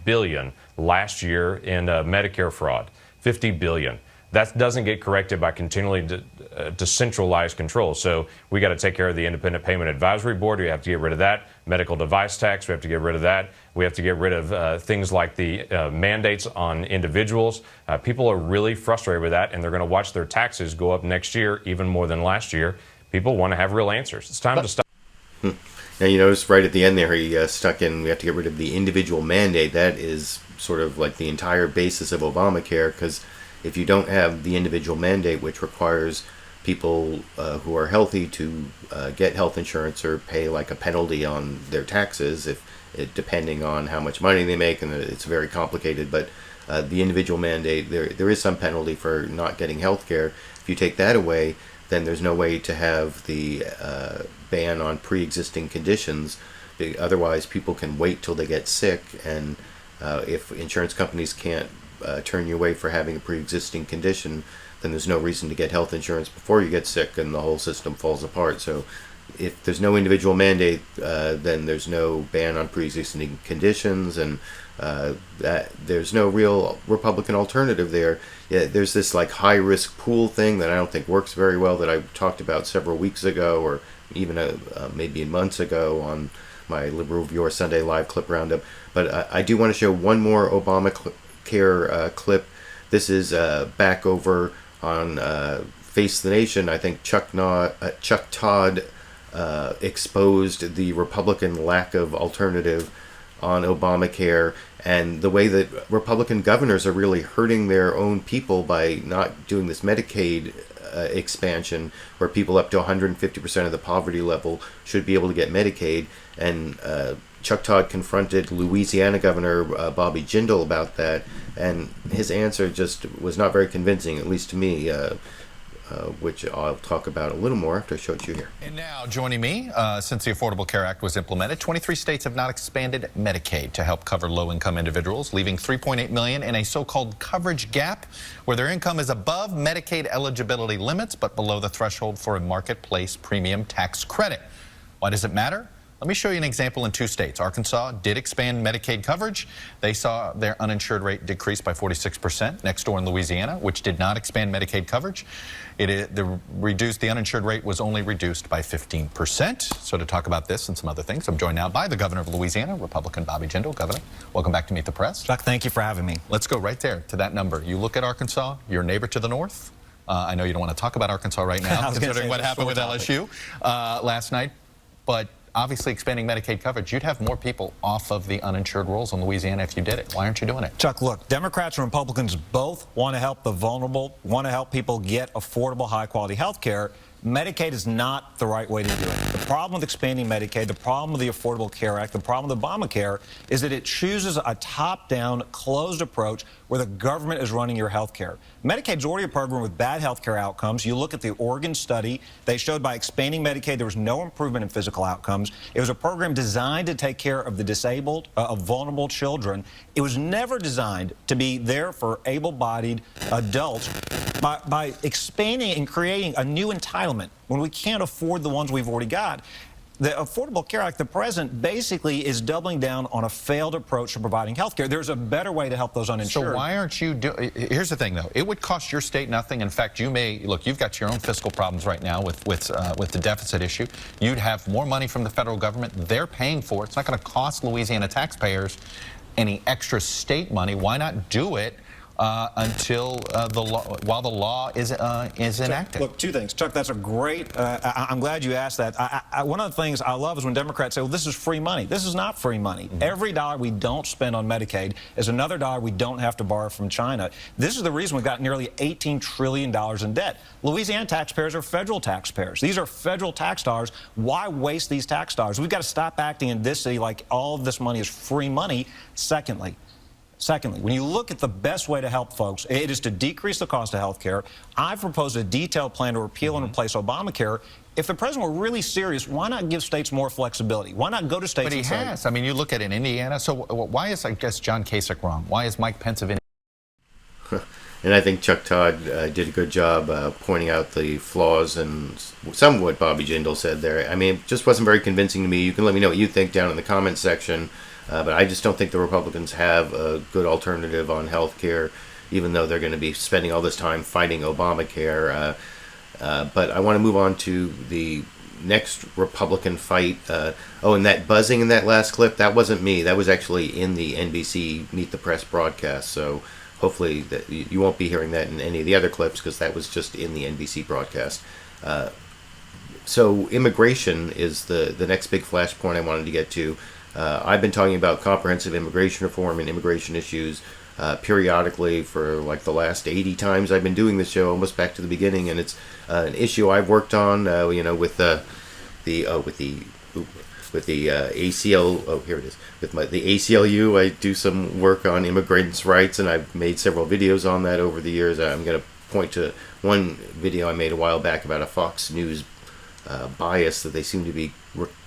billion last year in Medicare fraud, $50 billion. That doesn't get corrected by continually to centralize control. So we got to take care of the Independent Payment Advisory Board. We have to get rid of that. Medical device tax, we have to get rid of that. We have to get rid of things like the mandates on individuals. People are really frustrated with that, and they're going to watch their taxes go up next year, even more than last year. People want to have real answers. It's time to stop. Now, you notice right at the end there, he stuck in, we have to get rid of the individual mandate. That is sort of like the entire basis of Obamacare, because if you don't have the individual mandate, which requires people who are healthy to get health insurance or pay like a penalty on their taxes, depending on how much money they make, and it's very complicated, but the individual mandate, there is some penalty for not getting health care. If you take that away, then there's no way to have the ban on pre-existing conditions. Otherwise, people can wait till they get sick, and if insurance companies can't turn you away for having a pre-existing condition, then there's no reason to get health insurance before you get sick, and the whole system falls apart. So if there's no individual mandate, then there's no ban on pre-existing conditions, and that there's no real Republican alternative there. Yeah, there's this like high-risk pool thing that I don't think works very well, that I talked about several weeks ago, or even maybe months ago on my LiberalViewer Sunday Live clip roundup. But I do want to show one more Obamacare clip. This is back over on Face the Nation. I think Chuck Todd exposed the Republican lack of alternative on Obamacare, and the way that Republican governors are really hurting their own people by not doing this Medicaid expansion, where people up to 150% of the poverty level should be able to get Medicaid. And Chuck Todd confronted Louisiana Governor Bobby Jindal about that, and his answer just was not very convincing, at least to me, which I'll talk about a little more after I show it to you here. And now, joining me, since the Affordable Care Act was implemented, 23 states have not expanded Medicaid to help cover low-income individuals, leaving 3.8 million in a so-called coverage gap, where their income is above Medicaid eligibility limits, but below the threshold for a marketplace premium tax credit. Why does it matter? Let me show you an example in 2 states. Arkansas did expand Medicaid coverage. They saw their uninsured rate decrease by 46%. Next door in Louisiana, which did not expand Medicaid coverage, the uninsured rate was only reduced by 15%. So to talk about this and some other things, I'm joined now by the governor of Louisiana, Republican Bobby Jindal. Governor, welcome back to Meet the Press. Chuck, thank you for having me. Let's go right there to that number. You look at Arkansas, your neighbor to the north. I know you don't want to talk about Arkansas right now, considering what happened with LSU last night, but obviously expanding Medicaid coverage, you'd have more people off of the uninsured rolls in Louisiana if you did it. Why aren't you doing it? Chuck, look, Democrats and Republicans both want to help the vulnerable, want to help people get affordable, high-quality health care. Medicaid is not the right way to do it. The problem with expanding Medicaid, the problem with the Affordable Care Act, the problem with Obamacare is that it chooses a top-down, closed approach where the government is running your health care. Medicaid's already a program with bad health care outcomes. You look at the Oregon study, they showed by expanding Medicaid there was no improvement in physical outcomes. It was a program designed to take care of the disabled, of vulnerable children. It was never designed to be there for able-bodied adults. By expanding and creating a new entitlement when we can't afford the ones we've already got, the Affordable Care Act, the president basically is doubling down on a failed approach to providing health care. There's a better way to help those uninsured. So why aren't you doing? Here's the thing, though. It would cost your state nothing. In fact, you may look. You've got your own fiscal problems right now with the deficit issue. You'd have more money from the federal government. They're paying for it. It's not going to cost Louisiana taxpayers any extra state money. Why not do it until while the law is enacted. Look, two things. Chuck, that's a great, I'm glad you asked that. One of the things I love is when Democrats say, well, this is free money. This is not free money. Every dollar we don't spend on Medicaid is another dollar we don't have to borrow from China. This is the reason we've got nearly $18 trillion in debt. Louisiana taxpayers are federal taxpayers. These are federal tax dollars. Why waste these tax dollars? We've got to stop acting in this city like all of this money is free money. Secondly, when you look at the best way to help folks, it is to decrease the cost of health care. I've proposed a detailed plan to repeal and replace Obamacare. If the president were really serious, why not give states more flexibility? Why not go to states But he and say, has. I mean, you look at in Indiana. So why is, I guess, John Kasich wrong? Why is Mike Pence of Indiana? And I think Chuck Todd did a good job pointing out the flaws and some of what Bobby Jindal said there. I mean, it just wasn't very convincing to me. You can let me know what you think down in the comments section. But I just don't think the Republicans have a good alternative on health care, even though they're going to be spending all this time fighting Obamacare. But I want to move on to the next Republican fight. And that buzzing in that last clip, that wasn't me. That was actually in the NBC Meet the Press broadcast. So hopefully that you won't be hearing that in any of the other clips, because that was just in the NBC broadcast. So immigration is the next big flashpoint I wanted to get to. I've been talking about comprehensive immigration reform and immigration issues periodically for like the last 80 times I've been doing this show, almost back to the beginning, and it's an issue I've worked on, with the ACL. Oh, here it is. With the ACLU, I do some work on immigrants' rights, and I've made several videos on that over the years. I'm going to point to one video I made a while back about a Fox News bias that they seem to be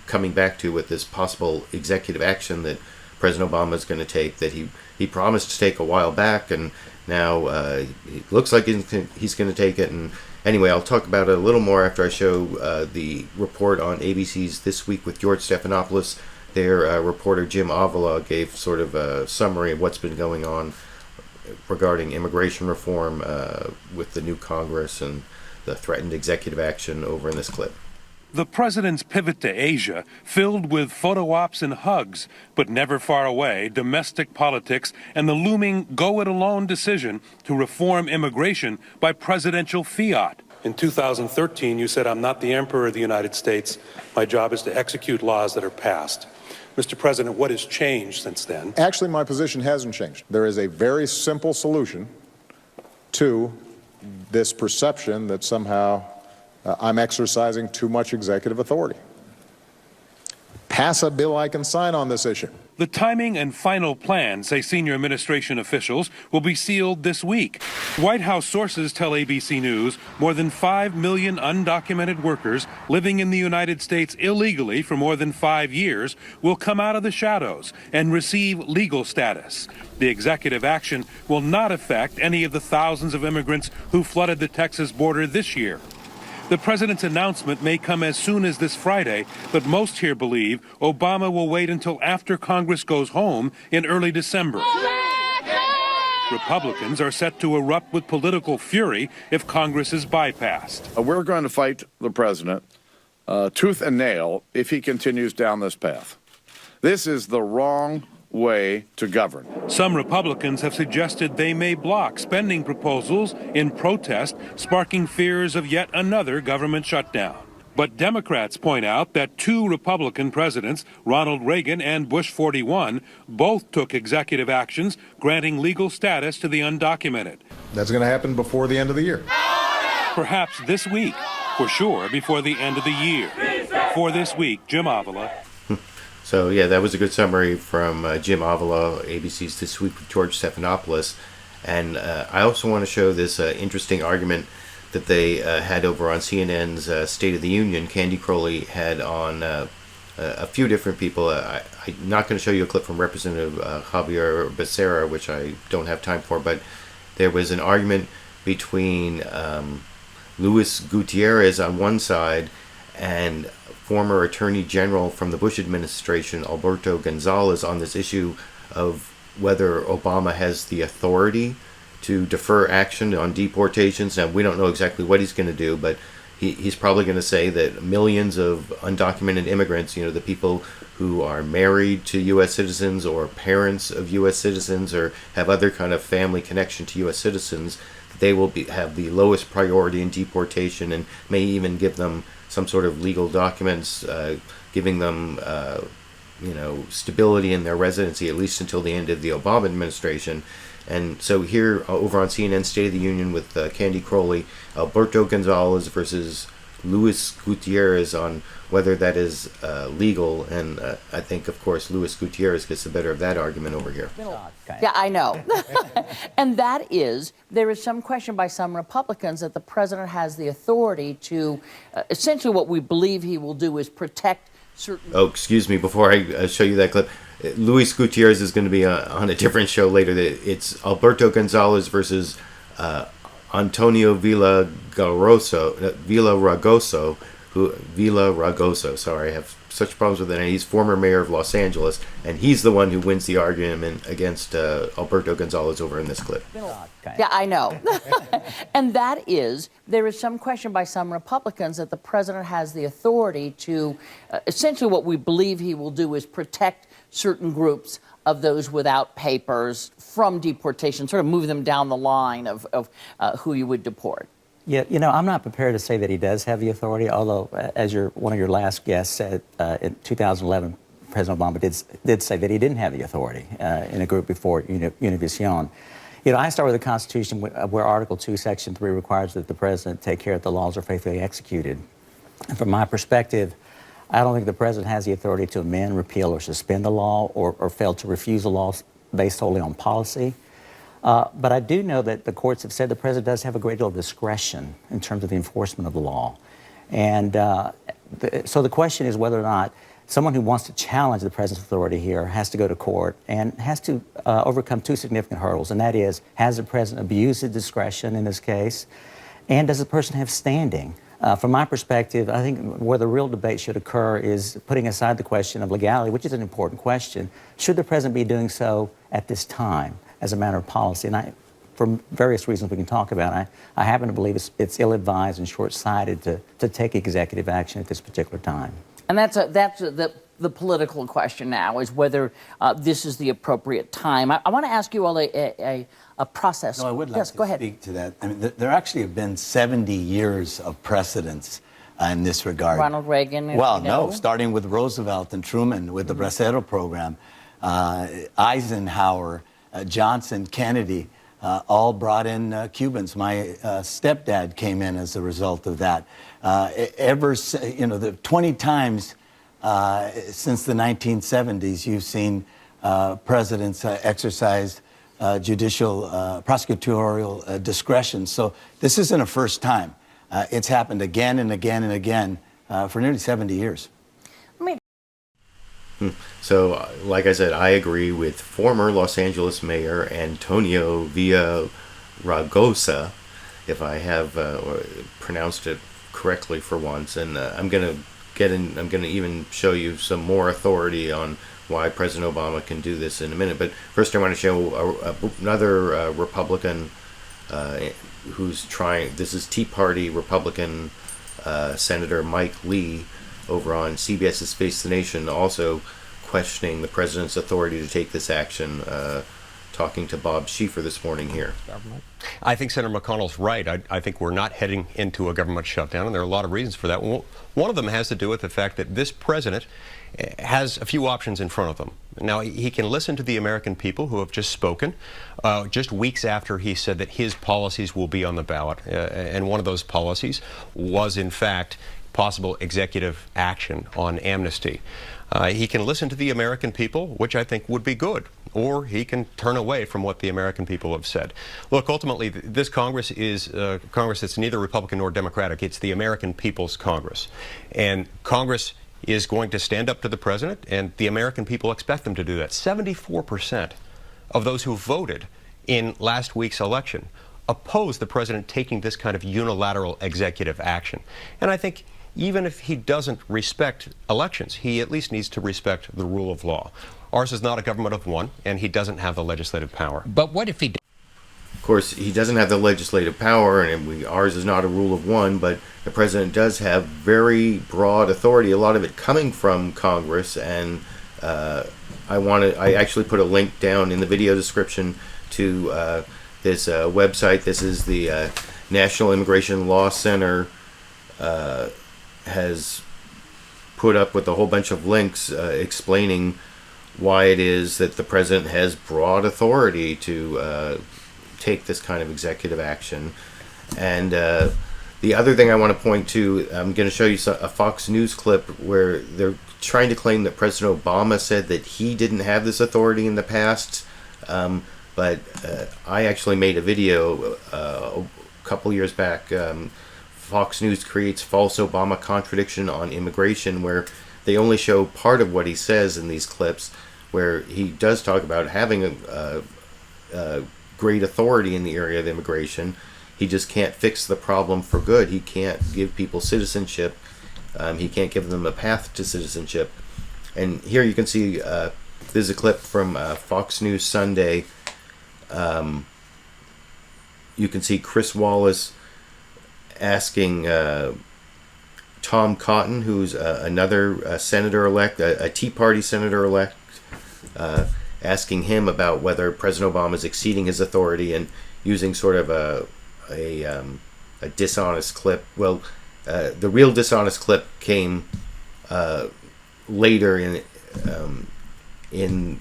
coming back to with this possible executive action that President Obama is going to take, that he promised to take a while back, and now it looks like he's going to take it. And anyway, I'll talk about it a little more after I show the report on ABC's This Week with George Stephanopoulos. Their reporter Jim Avila gave sort of a summary of what's been going on regarding immigration reform with the new Congress and the threatened executive action over in this clip. The president's pivot to Asia, filled with photo ops and hugs, but never far away, domestic politics and the looming go-it-alone decision to reform immigration by presidential fiat. In 2013, you said, "I'm not the Emperor of the United States. My job is to execute laws that are passed." Mr. President, what has changed since then? Actually, my position hasn't changed. There is a very simple solution to this perception that somehow I'm exercising too much executive authority. Pass a bill I can sign on this issue. The timing and final plan, say senior administration officials, will be sealed this week. White House sources tell ABC News more than 5 million undocumented workers living in the United States illegally for more than 5 years will come out of the shadows and receive legal status. The executive action will not affect any of the thousands of immigrants who flooded the Texas border this year. The president's announcement may come as soon as this Friday, but most here believe Obama will wait until after Congress goes home in early December. Republicans are set to erupt with political fury if Congress is bypassed. We're going to fight the president tooth and nail if he continues down this path. This is the wrong way to govern. Some Republicans have suggested they may block spending proposals in protest, sparking fears of yet another government shutdown. But Democrats point out that 2 Republican presidents, Ronald Reagan and Bush 41, both took executive actions granting legal status to the undocumented. That's going to happen before the end of the year. Perhaps this week, for sure before the end of the year. For This Week, Jim Avila. So, yeah, that was a good summary from Jim Avila, ABC's This Week with George Stephanopoulos. And I also want to show this interesting argument that they had over on CNN's State of the Union. Candy Crowley had on a few different people. I'm not going to show you a clip from Representative Javier Becerra, which I don't have time for, but there was an argument between Luis Gutierrez on one side and former Attorney General from the Bush administration, Alberto Gonzales, on this issue of whether Obama has the authority to defer action on deportations. Now, we don't know exactly what he's going to do, but he's probably going to say that millions of undocumented immigrants, the people who are married to U.S. citizens or parents of U.S. citizens or have other kind of family connection to U.S. citizens, they will have the lowest priority in deportation, and may even give them some sort of legal documents giving them stability in their residency, at least until the end of the Obama administration. And so here over on CNN State of the Union with Candy Crowley, Alberto Gonzales versus Luis Gutierrez on whether that is legal. And I think, of course, Luis Gutierrez gets the better of that argument over here. Yeah, I know. And that is, there is some question by some Republicans that the president has the authority to, essentially what we believe he will do is protect certain... Oh, excuse me, before I show you that clip, Luis Gutierrez is going to be on a different show later. It's Alberto Gonzales versus Antonio Villaraigosa. Sorry, I have such problems with it. And he's former mayor of Los Angeles, and he's the one who wins the argument against Alberto Gonzales over in this clip. Yeah, I know. And that is, there is some question by some Republicans that the president has the authority to, essentially what we believe he will do is protect certain groups of those without papers from deportation, sort of move them down the line of who you would deport. Yeah, I'm not prepared to say that he does have the authority, although, as one of your last guests said, in 2011, President Obama did say that he didn't have the authority in a group before Univision. I start with the Constitution where Article 2, Section 3 requires that the president take care that the laws are faithfully executed. And from my perspective, I don't think the president has the authority to amend, repeal, or suspend the law or fail to refuse a law based solely on policy. But I do know that the courts have said the president does have a great deal of discretion in terms of the enforcement of the law. And so the question is whether or not someone who wants to challenge the president's authority here has to go to court and has to overcome two significant hurdles, and that is, has the president abused his discretion in this case, and does the person have standing? From my perspective, I think where the real debate should occur is putting aside the question of legality, which is an important question. Should the president be doing so at this time as a matter of policy? And for various reasons we can talk about, I happen to believe it's ill-advised and short-sighted to take executive action at this particular time. And that's the political question now, is whether this is the appropriate time. I want to ask you all a process. No, I would like yes, to go ahead. speak to that. I mean, there actually have been 70 years of precedents in this regard. Ronald Reagan. Well, no, starting with Roosevelt and Truman with the Bracero program, Eisenhower, Johnson, Kennedy, all brought in Cubans. My stepdad came in as a result of that. The 20 times since the 1970s, you've seen presidents exercise judicial, prosecutorial discretion. So this isn't a first time. It's happened again and again and again for nearly 70 years. So, like I said, I agree with former Los Angeles Mayor Antonio Villaraigosa, if I have pronounced it correctly for once, and I'm going to even show you some more authority on why President Obama can do this in a minute. But first I want to show another Republican who's trying. This is Tea Party Republican Senator Mike Lee over on CBS's Face the Nation, also questioning the president's authority to take this action, talking to Bob Schieffer this morning here. I think Senator McConnell's right. I think we're not heading into a government shutdown, and there are a lot of reasons for that. One of them has to do with the fact that this president has a few options in front of him. Now, he can listen to the American people who have just spoken, just weeks after he said that his policies will be on the ballot. And one of those policies was, in fact, possible executive action on amnesty. He can listen to the American people, which I think would be good, or he can turn away from what the American people have said. Look, ultimately, this Congress is a Congress that's neither Republican nor Democratic. It's the American people's Congress. And Congress is going to stand up to the president, and the American people expect them to do that. 74% of those who voted in last week's election opposed the president taking this kind of unilateral executive action. And I think even if he doesn't respect elections, he at least needs to respect the rule of law. Ours is not a government of one, and he doesn't have the legislative power. But what if he course, he doesn't have the legislative power, and ours is not a rule of one, but the president does have very broad authority, a lot of it coming from Congress, and I actually put a link down in the video description to this website. This is the National Immigration Law Center has put up with a whole bunch of links explaining why it is that the president has broad authority to take this kind of executive action. And the other thing I want to point to, I'm going to show you a Fox News clip where they're trying to claim that President Obama said that he didn't have this authority in the past. But I actually made a video a couple years back. Fox News creates false Obama contradiction on immigration, where they only show part of what he says in these clips, where he does talk about having a great authority in the area of immigration. He just can't fix the problem for good. He can't give people citizenship. He can't give them a path to citizenship. And here you can see, this is a clip from Fox News Sunday. You can see Chris Wallace asking Tom Cotton, who's another senator-elect, a Tea Party senator-elect, asking him about whether President Obama is exceeding his authority and using sort of a dishonest clip. Well, the real dishonest clip came later in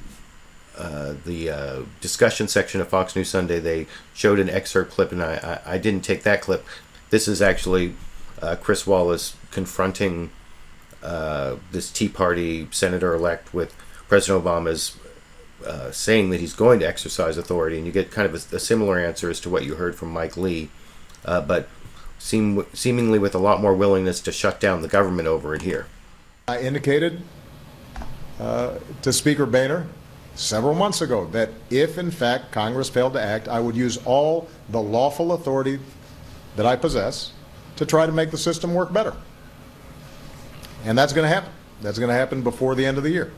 the discussion section of Fox News Sunday. They showed an excerpt clip, and I didn't take that clip. This is actually Chris Wallace confronting this Tea Party senator-elect with President Obama's saying that he's going to exercise authority, and you get kind of a similar answer as to what you heard from Mike Lee, but seemingly with a lot more willingness to shut down the government over it here. I indicated to Speaker Boehner several months ago that if in fact Congress failed to act, I would use all the lawful authority that I possess to try to make the system work better. And that's going to happen. That's going to happen before the end of the year.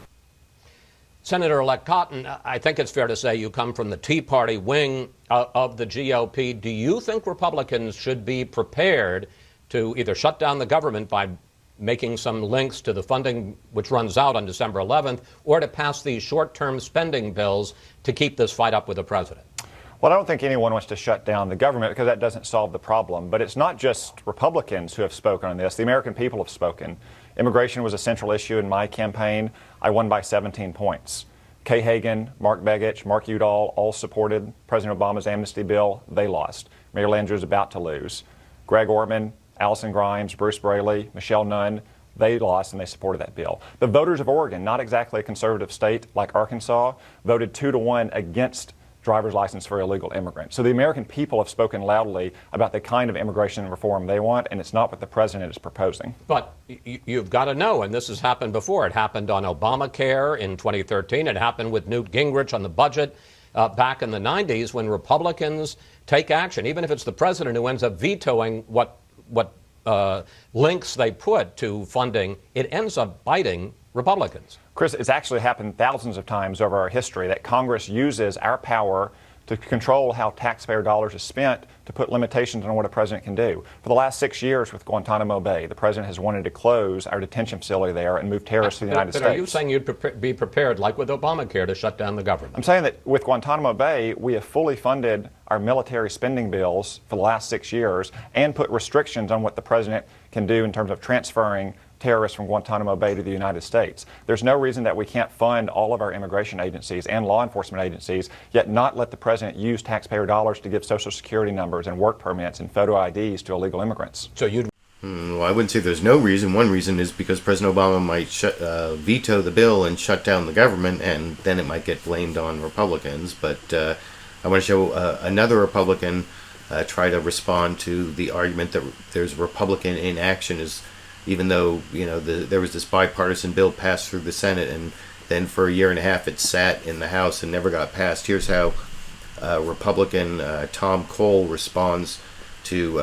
Senator-elect Cotton, I think it's fair to say you come from the Tea Party wing of the GOP. Do you think Republicans should be prepared to either shut down the government by making some links to the funding which runs out on December 11th, or to pass these short-term spending bills to keep this fight up with the president? Well, I don't think anyone wants to shut down the government because that doesn't solve the problem. But it's not just Republicans who have spoken on this. The American people have spoken. Immigration was a central issue in my campaign. I won by 17 points. Kay Hagan, Mark Begich, Mark Udall all supported President Obama's amnesty bill. They lost. Mayor Landrieu is about to lose. Greg Ortman, Allison Grimes, Bruce Braley, Michelle Nunn, they lost and they supported that bill. The voters of Oregon, not exactly a conservative state like Arkansas, voted 2-1 against driver's license for illegal immigrants. So the American people have spoken loudly about the kind of immigration reform they want, and it's not what the president is proposing. But you've got to know, and this has happened before. It happened on Obamacare in 2013. It happened with Newt Gingrich on the budget back in the 90s, when Republicans take action, even if it's the president who ends up vetoing what links they put to funding, it ends up biting Republicans. Chris, it's actually happened thousands of times over our history that Congress uses our power to control how taxpayer dollars are spent to put limitations on what a president can do. For the last 6 years with Guantanamo Bay, the president has wanted to close our detention facility there and move terrorists to the United States. But are you saying you'd be prepared, like with Obamacare, to shut down the government? I'm saying that with Guantanamo Bay, we have fully funded our military spending bills for the last 6 years and put restrictions on what the president can do in terms of transferring terrorists from Guantanamo Bay to the United States. There's no reason that we can't fund all of our immigration agencies and law enforcement agencies, yet not let the president use taxpayer dollars to give Social Security numbers and work permits and photo IDs to illegal immigrants. So you'd... Well, I wouldn't say there's no reason. One reason is because President Obama might veto the bill and shut down the government, and then it might get blamed on Republicans. But I want to show another Republican try to respond to the argument that there's Republican inaction, is even though, you know, there was this bipartisan bill passed through the Senate, and then for a year and a half it sat in the House and never got passed. Here's how Republican Tom Cole responds to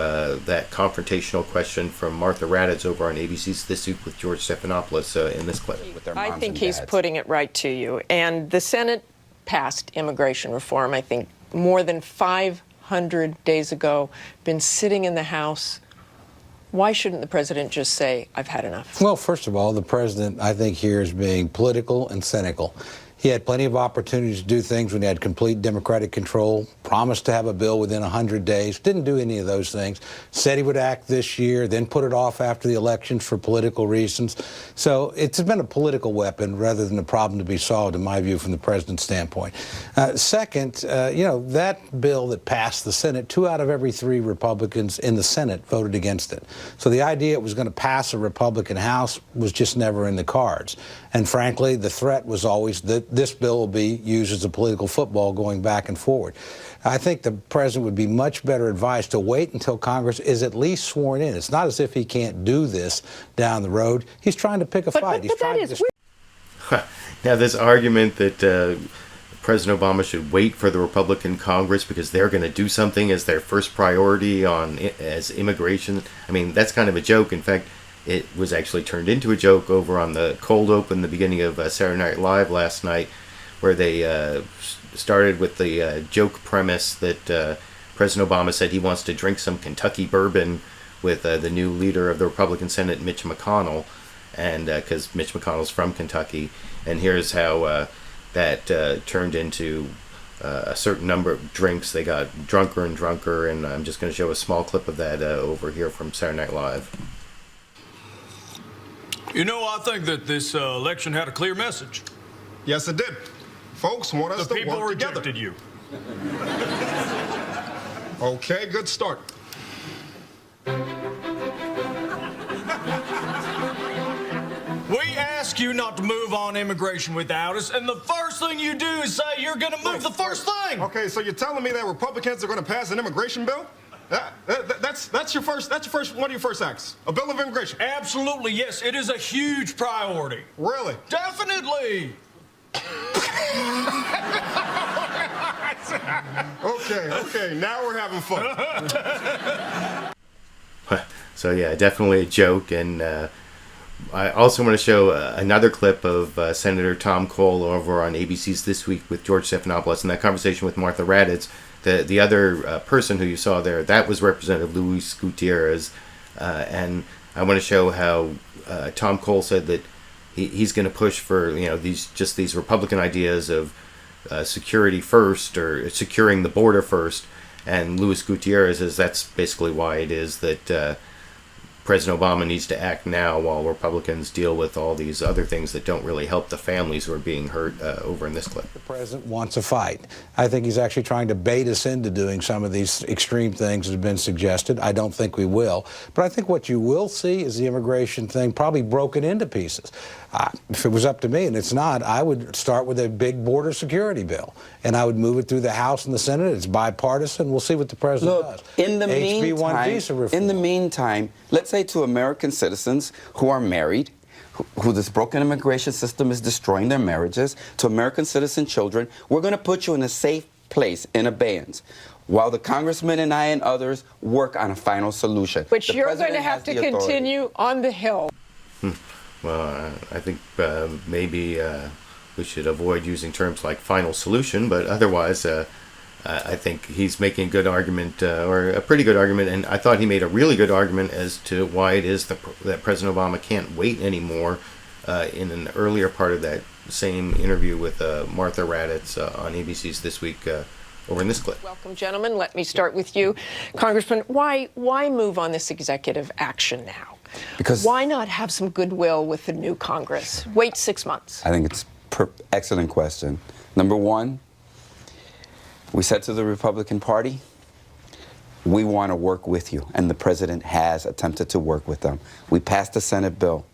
that confrontational question from Martha Raddatz over on ABC's This Week with George Stephanopoulos in this clip. I think he's putting it right to you. And the Senate passed immigration reform. I think more than 500 500 days ago, been sitting in the House. Why shouldn't the president just say, I've had enough? Well, first of all, the president, I think, here is being political and cynical. He had plenty of opportunities to do things when he had complete Democratic control, promised to have a bill within 100 days, didn't do any of those things, said he would act this year, then put it off after the elections for political reasons. So it's been a political weapon rather than a problem to be solved, in my view, from the president's standpoint. Second, you know, that bill that passed the Senate, 2 out of every 3 Republicans in the Senate voted against it. So the idea it was going to pass a Republican House was just never in the cards. And frankly, the threat was always that this bill will be used as a political football going back and forward. I think the president would be much better advised to wait until Congress is at least sworn in. It's not as if he can't do this down the road. He's trying to pick a fight. He's trying to Now, this argument that President Obama should wait for the Republican Congress because they're going to do something as their first priority as immigration, I mean, that's kind of a joke. In fact, it was actually turned into a joke over on the cold open, the beginning of Saturday Night Live last night, where they started with the joke premise that President Obama said he wants to drink some Kentucky bourbon with the new leader of the Republican Senate, Mitch McConnell, and because Mitch McConnell's from Kentucky. And here's how that turned into a certain number of drinks. They got drunker and drunker, and I'm just going to show a small clip of that over here from Saturday Night Live. You know, I think that this election had a clear message. Yes, it did. Folks want us to work together. The people rejected you. Okay, good start. We ask you not to move on immigration without us, and the first thing you do is say you're going to move the first thing. Okay, so you're telling me that Republicans are going to pass an immigration bill? That's your first. That's one of your first acts. A bill of immigration. Absolutely, yes. It is a huge priority. Really? Definitely. Okay. Now we're having fun. So yeah, definitely a joke. And I also want to show another clip of Senator Tom Cole over on ABC's This Week with George Stephanopoulos, and that conversation with Martha Raddatz. The other person who you saw there, that was Representative Luis Gutierrez, and I want to show how Tom Cole said that he's going to push for these Republican ideas of security first or securing the border first, and Luis Gutierrez says that's basically why it is that President Obama needs to act now while Republicans deal with all these other things that don't really help the families who are being hurt over in this clip. The president wants a fight. I think he's actually trying to bait us into doing some of these extreme things that have been suggested. I don't think we will. But I think what you will see is the immigration thing probably broken into pieces. If it was up to me, and it's not, I would start with a big border security bill, and I would move it through the House and the Senate. It's bipartisan. We'll see what the president does. In the HB1 visa reform. In the meantime, let's say to American citizens who are married, who this broken immigration system is destroying their marriages, to American citizen children, we're going to put you in a safe place, in abeyance, while the congressman and I and others work on a final solution. Which you're going to have to continue on the Hill. Well, I think maybe we should avoid using terms like final solution, but otherwise I think he's making a good argument, or a pretty good argument, and I thought he made a really good argument as to why it is that President Obama can't wait anymore in an earlier part of that same interview with Martha Raddatz on ABC's This Week over in this clip. Welcome, gentlemen. Let me start with you. Congressman, why move on this executive action now? Because why not have some goodwill with the new Congress? Wait 6 months. I think it's excellent question. Number one, we said to the Republican Party, we want to work with you, and the president has attempted to work with them. We passed a Senate bill.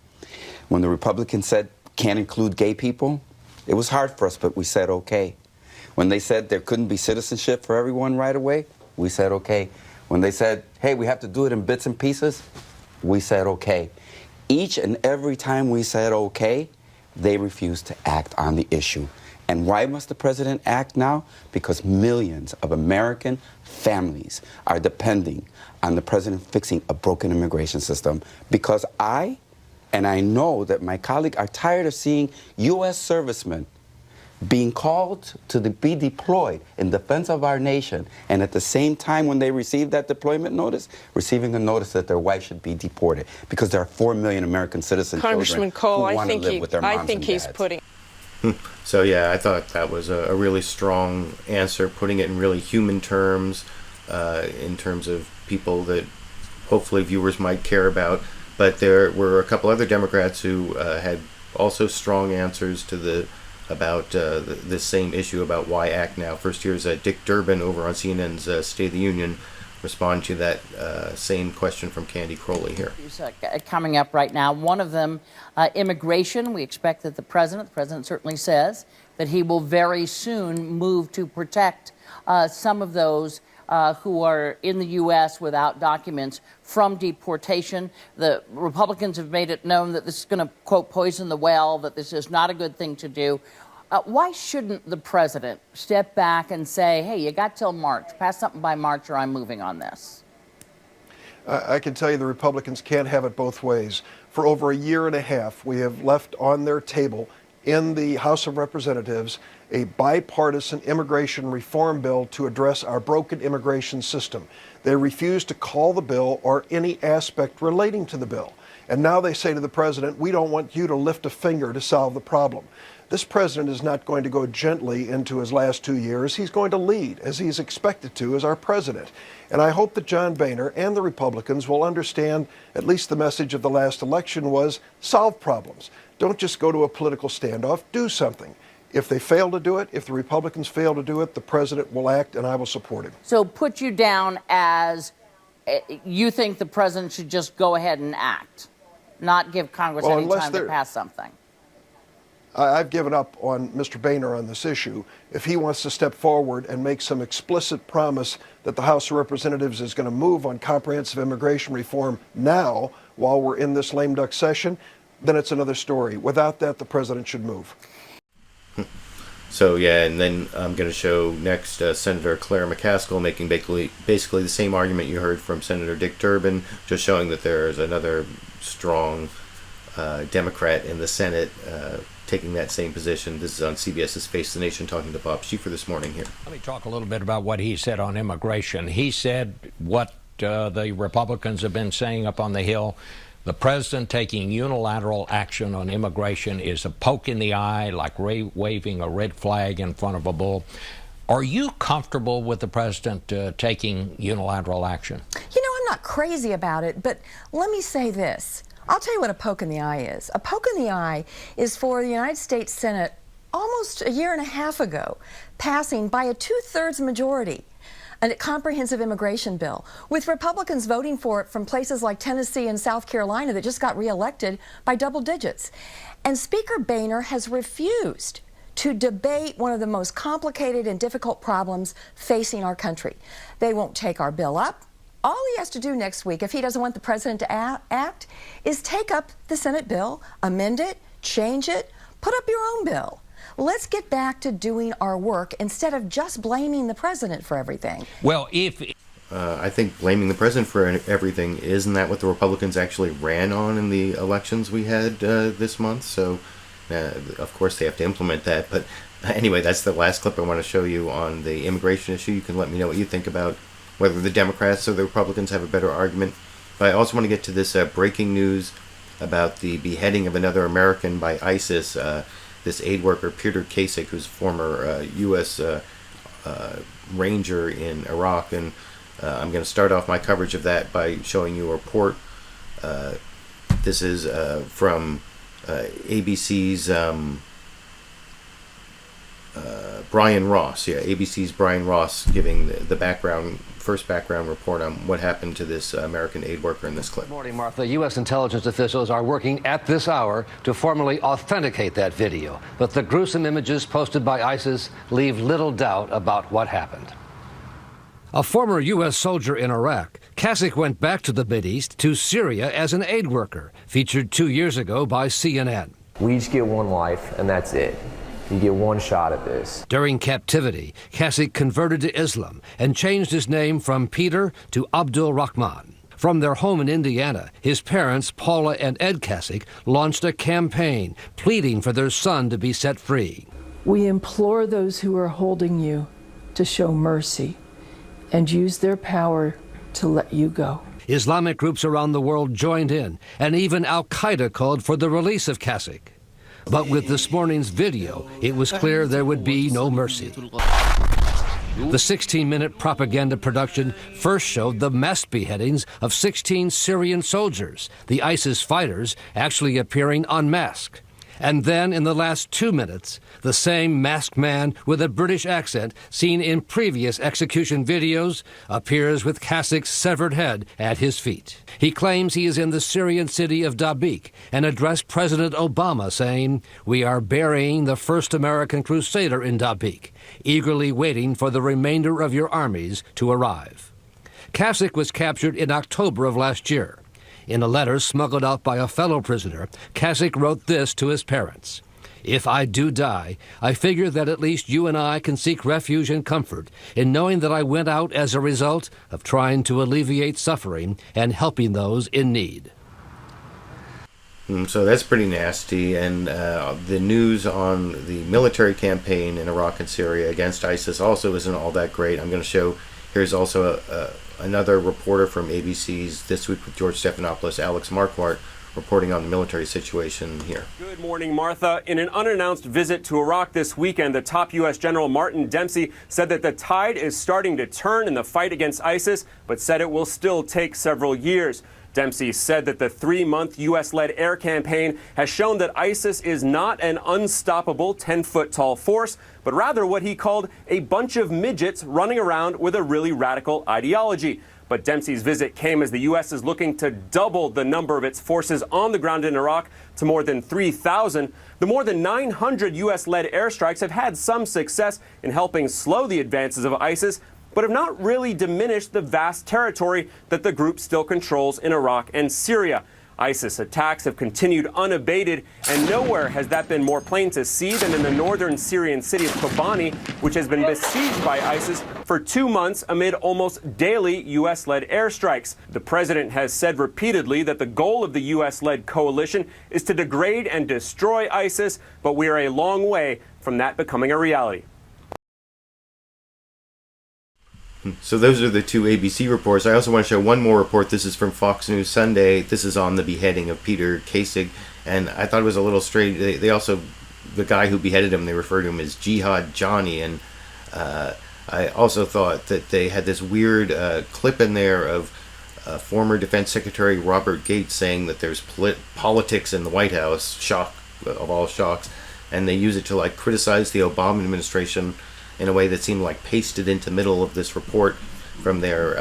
When the Republicans said can't include gay people, it was hard for us, but we said okay. When they said there couldn't be citizenship for everyone right away, we said okay. When they said, hey, we have to do it in bits and pieces, we said okay. Each and every time we said okay, they refused to act on the issue. And why must the president act now? Because millions of American families are depending on the president fixing a broken immigration system. Because I know that my colleagues are tired of seeing U.S. servicemen being called to be deployed in defense of our nation, and at the same time when they receive that deployment notice, receiving a notice that their wife should be deported because there are 4 million American citizen Congressman children Cole, who want to live with their moms I think and he's dads. putting. So yeah, I thought that was a really strong answer, putting it in really human terms, in terms of people that hopefully viewers might care about. But there were a couple other Democrats who had also strong answers to about this same issue about why act now. First, here's Dick Durbin over on CNN's State of the Union respond to that same question from Candy Crowley here. Coming up right now, one of them, immigration. We expect that the president certainly says that he will very soon move to protect some of those who are in the U.S. without documents from deportation. The Republicans have made it known that this is going to, quote, poison the well, that this is not a good thing to do. Why shouldn't the president step back and say, hey, you got till March, pass something by March or I'm moving on this? I can tell you the Republicans can't have it both ways. For over a year and a half, we have left on their table in the House of Representatives a bipartisan immigration reform bill to address our broken immigration system. They refuse to call the bill or any aspect relating to the bill. And now they say to the president, we don't want you to lift a finger to solve the problem. This president is not going to go gently into his last 2 years. He's going to lead, as he's expected to, as our president. And I hope that John Boehner and the Republicans will understand at least the message of the last election was solve problems. Don't just go to a political standoff, do something. If they fail to do it, if the Republicans fail to do it, the president will act and I will support him. So put you down as you think the president should just go ahead and act, not give Congress any time to pass something. I've given up on Mr. Boehner on this issue. If he wants to step forward and make some explicit promise that the House of Representatives is going to move on comprehensive immigration reform now, while we're in this lame duck session, then it's another story. Without that, the president should move. So yeah, and then I'm going to show next Senator Claire McCaskill making basically the same argument you heard from Senator Dick Durbin, just showing that there's another strong Democrat in the Senate taking that same position. This is on CBS's Face the Nation, talking to Bob Schieffer this morning here. Let me talk a little bit about what he said on immigration. He said what the Republicans have been saying up on the Hill. The president taking unilateral action on immigration is a poke in the eye, like waving a red flag in front of a bull. Are you comfortable with the president taking unilateral action? You know, I'm not crazy about it, but let me say this. I'll tell you what a poke in the eye is. A poke in the eye is for the United States Senate almost a year and a half ago passing by a 2/3 majority a comprehensive immigration bill, with Republicans voting for it from places like Tennessee and South Carolina that just got reelected by double digits. And Speaker Boehner has refused to debate one of the most complicated and difficult problems facing our country. They won't take our bill up. All he has to do next week, if he doesn't want the president to act, is take up the Senate bill, amend it, change it, put up your own bill. Let's get back to doing our work instead of just blaming the president for everything. Well, I think blaming the president for everything, isn't that what the Republicans actually ran on in the elections we had this month? So, of course, they have to implement that. But anyway, that's the last clip I want to show you on the immigration issue. You can let me know what you think about whether the Democrats or the Republicans have a better argument. But I also want to get to this breaking news about the beheading of another American by ISIS. This aid worker, Peter Kassig, who's a former U.S. Ranger in Iraq. And I'm going to start off my coverage of that by showing you a report. This is from ABC's Brian Ross. Yeah, ABC's Brian Ross giving the first background report on what happened to this American aid worker in this clip. Good morning, Martha. U.S. intelligence officials are working at this hour to formally authenticate that video. But the gruesome images posted by ISIS leave little doubt about what happened. A former U.S. soldier in Iraq, Kassig went back to the Mideast, to Syria, as an aid worker, featured 2 years ago by CNN. We each get one life, and that's it. You get one shot at this. During captivity, Kassig converted to Islam and changed his name from Peter to Abdul Rahman. From their home in Indiana, his parents, Paula and Ed Kassig, launched a campaign pleading for their son to be set free. We implore those who are holding you to show mercy and use their power to let you go. Islamic groups around the world joined in, and even Al-Qaeda called for the release of Kassig. But with this morning's video, it was clear there would be no mercy. The 16-minute propaganda production first showed the mass beheadings of 16 Syrian soldiers, the ISIS fighters actually appearing unmasked. And then, in the last 2 minutes, the same masked man with a British accent seen in previous execution videos appears with Kassig's severed head at his feet. He claims he is in the Syrian city of Dabiq and addressed President Obama saying, "We are burying the first American crusader in Dabiq, eagerly waiting for the remainder of your armies to arrive." Kassig was captured in October of last year. In a letter smuggled out by a fellow prisoner, Kassig wrote this to his parents: "If I do die, I figure that at least you and I can seek refuge and comfort in knowing that I went out as a result of trying to alleviate suffering and helping those in need." So that's pretty nasty. And the news on the military campaign in Iraq and Syria against ISIS also isn't all that great. I'm going to show, here's also another reporter from ABC's This Week with George Stephanopoulos, Alex Marquardt, reporting on the military situation here. Good morning, Martha. In an unannounced visit to Iraq this weekend, the top U.S. General Martin Dempsey said that the tide is starting to turn in the fight against ISIS, but said it will still take several years. Dempsey said that the 3-month U.S.-led air campaign has shown that ISIS is not an unstoppable 10-foot-tall force, but rather what he called a bunch of midgets running around with a really radical ideology. But Dempsey's visit came as the U.S. is looking to double the number of its forces on the ground in Iraq to more than 3,000. The more than 900 U.S.-led airstrikes have had some success in helping slow the advances of ISIS, but have not really diminished the vast territory that the group still controls in Iraq and Syria. ISIS attacks have continued unabated, and nowhere has that been more plain to see than in the northern Syrian city of Kobani, which has been besieged by ISIS for 2 months amid almost daily U.S.-led airstrikes. The president has said repeatedly that the goal of the U.S.-led coalition is to degrade and destroy ISIS, but we are a long way from that becoming a reality. So those are the two ABC reports. I also want to show one more report. This is from Fox News Sunday. This is on the beheading of Peter Kassig. And I thought it was a little strange. They also, the guy who beheaded him, they refer to him as Jihad Johnny. And I also thought that they had this weird clip in there of former Defense Secretary Robert Gates saying that there's politics in the White House, shock of all shocks. And they use it to like criticize the Obama administration in a way that seemed like pasted into the middle of this report from their,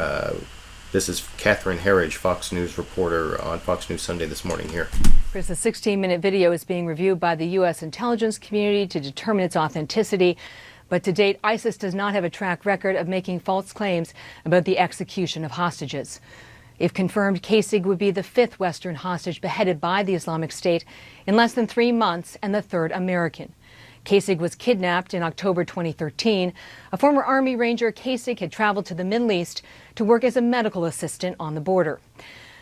this is Catherine Herridge, Fox News reporter on Fox News Sunday this morning here. Chris, the 16-minute video is being reviewed by the U.S. intelligence community to determine its authenticity. But to date, ISIS does not have a track record of making false claims about the execution of hostages. If confirmed, Kassig would be the 5th Western hostage beheaded by the Islamic State in less than 3 months and the 3rd American. Kassig was kidnapped in October 2013. A former Army Ranger, Kassig had traveled to the Middle East to work as a medical assistant on the border.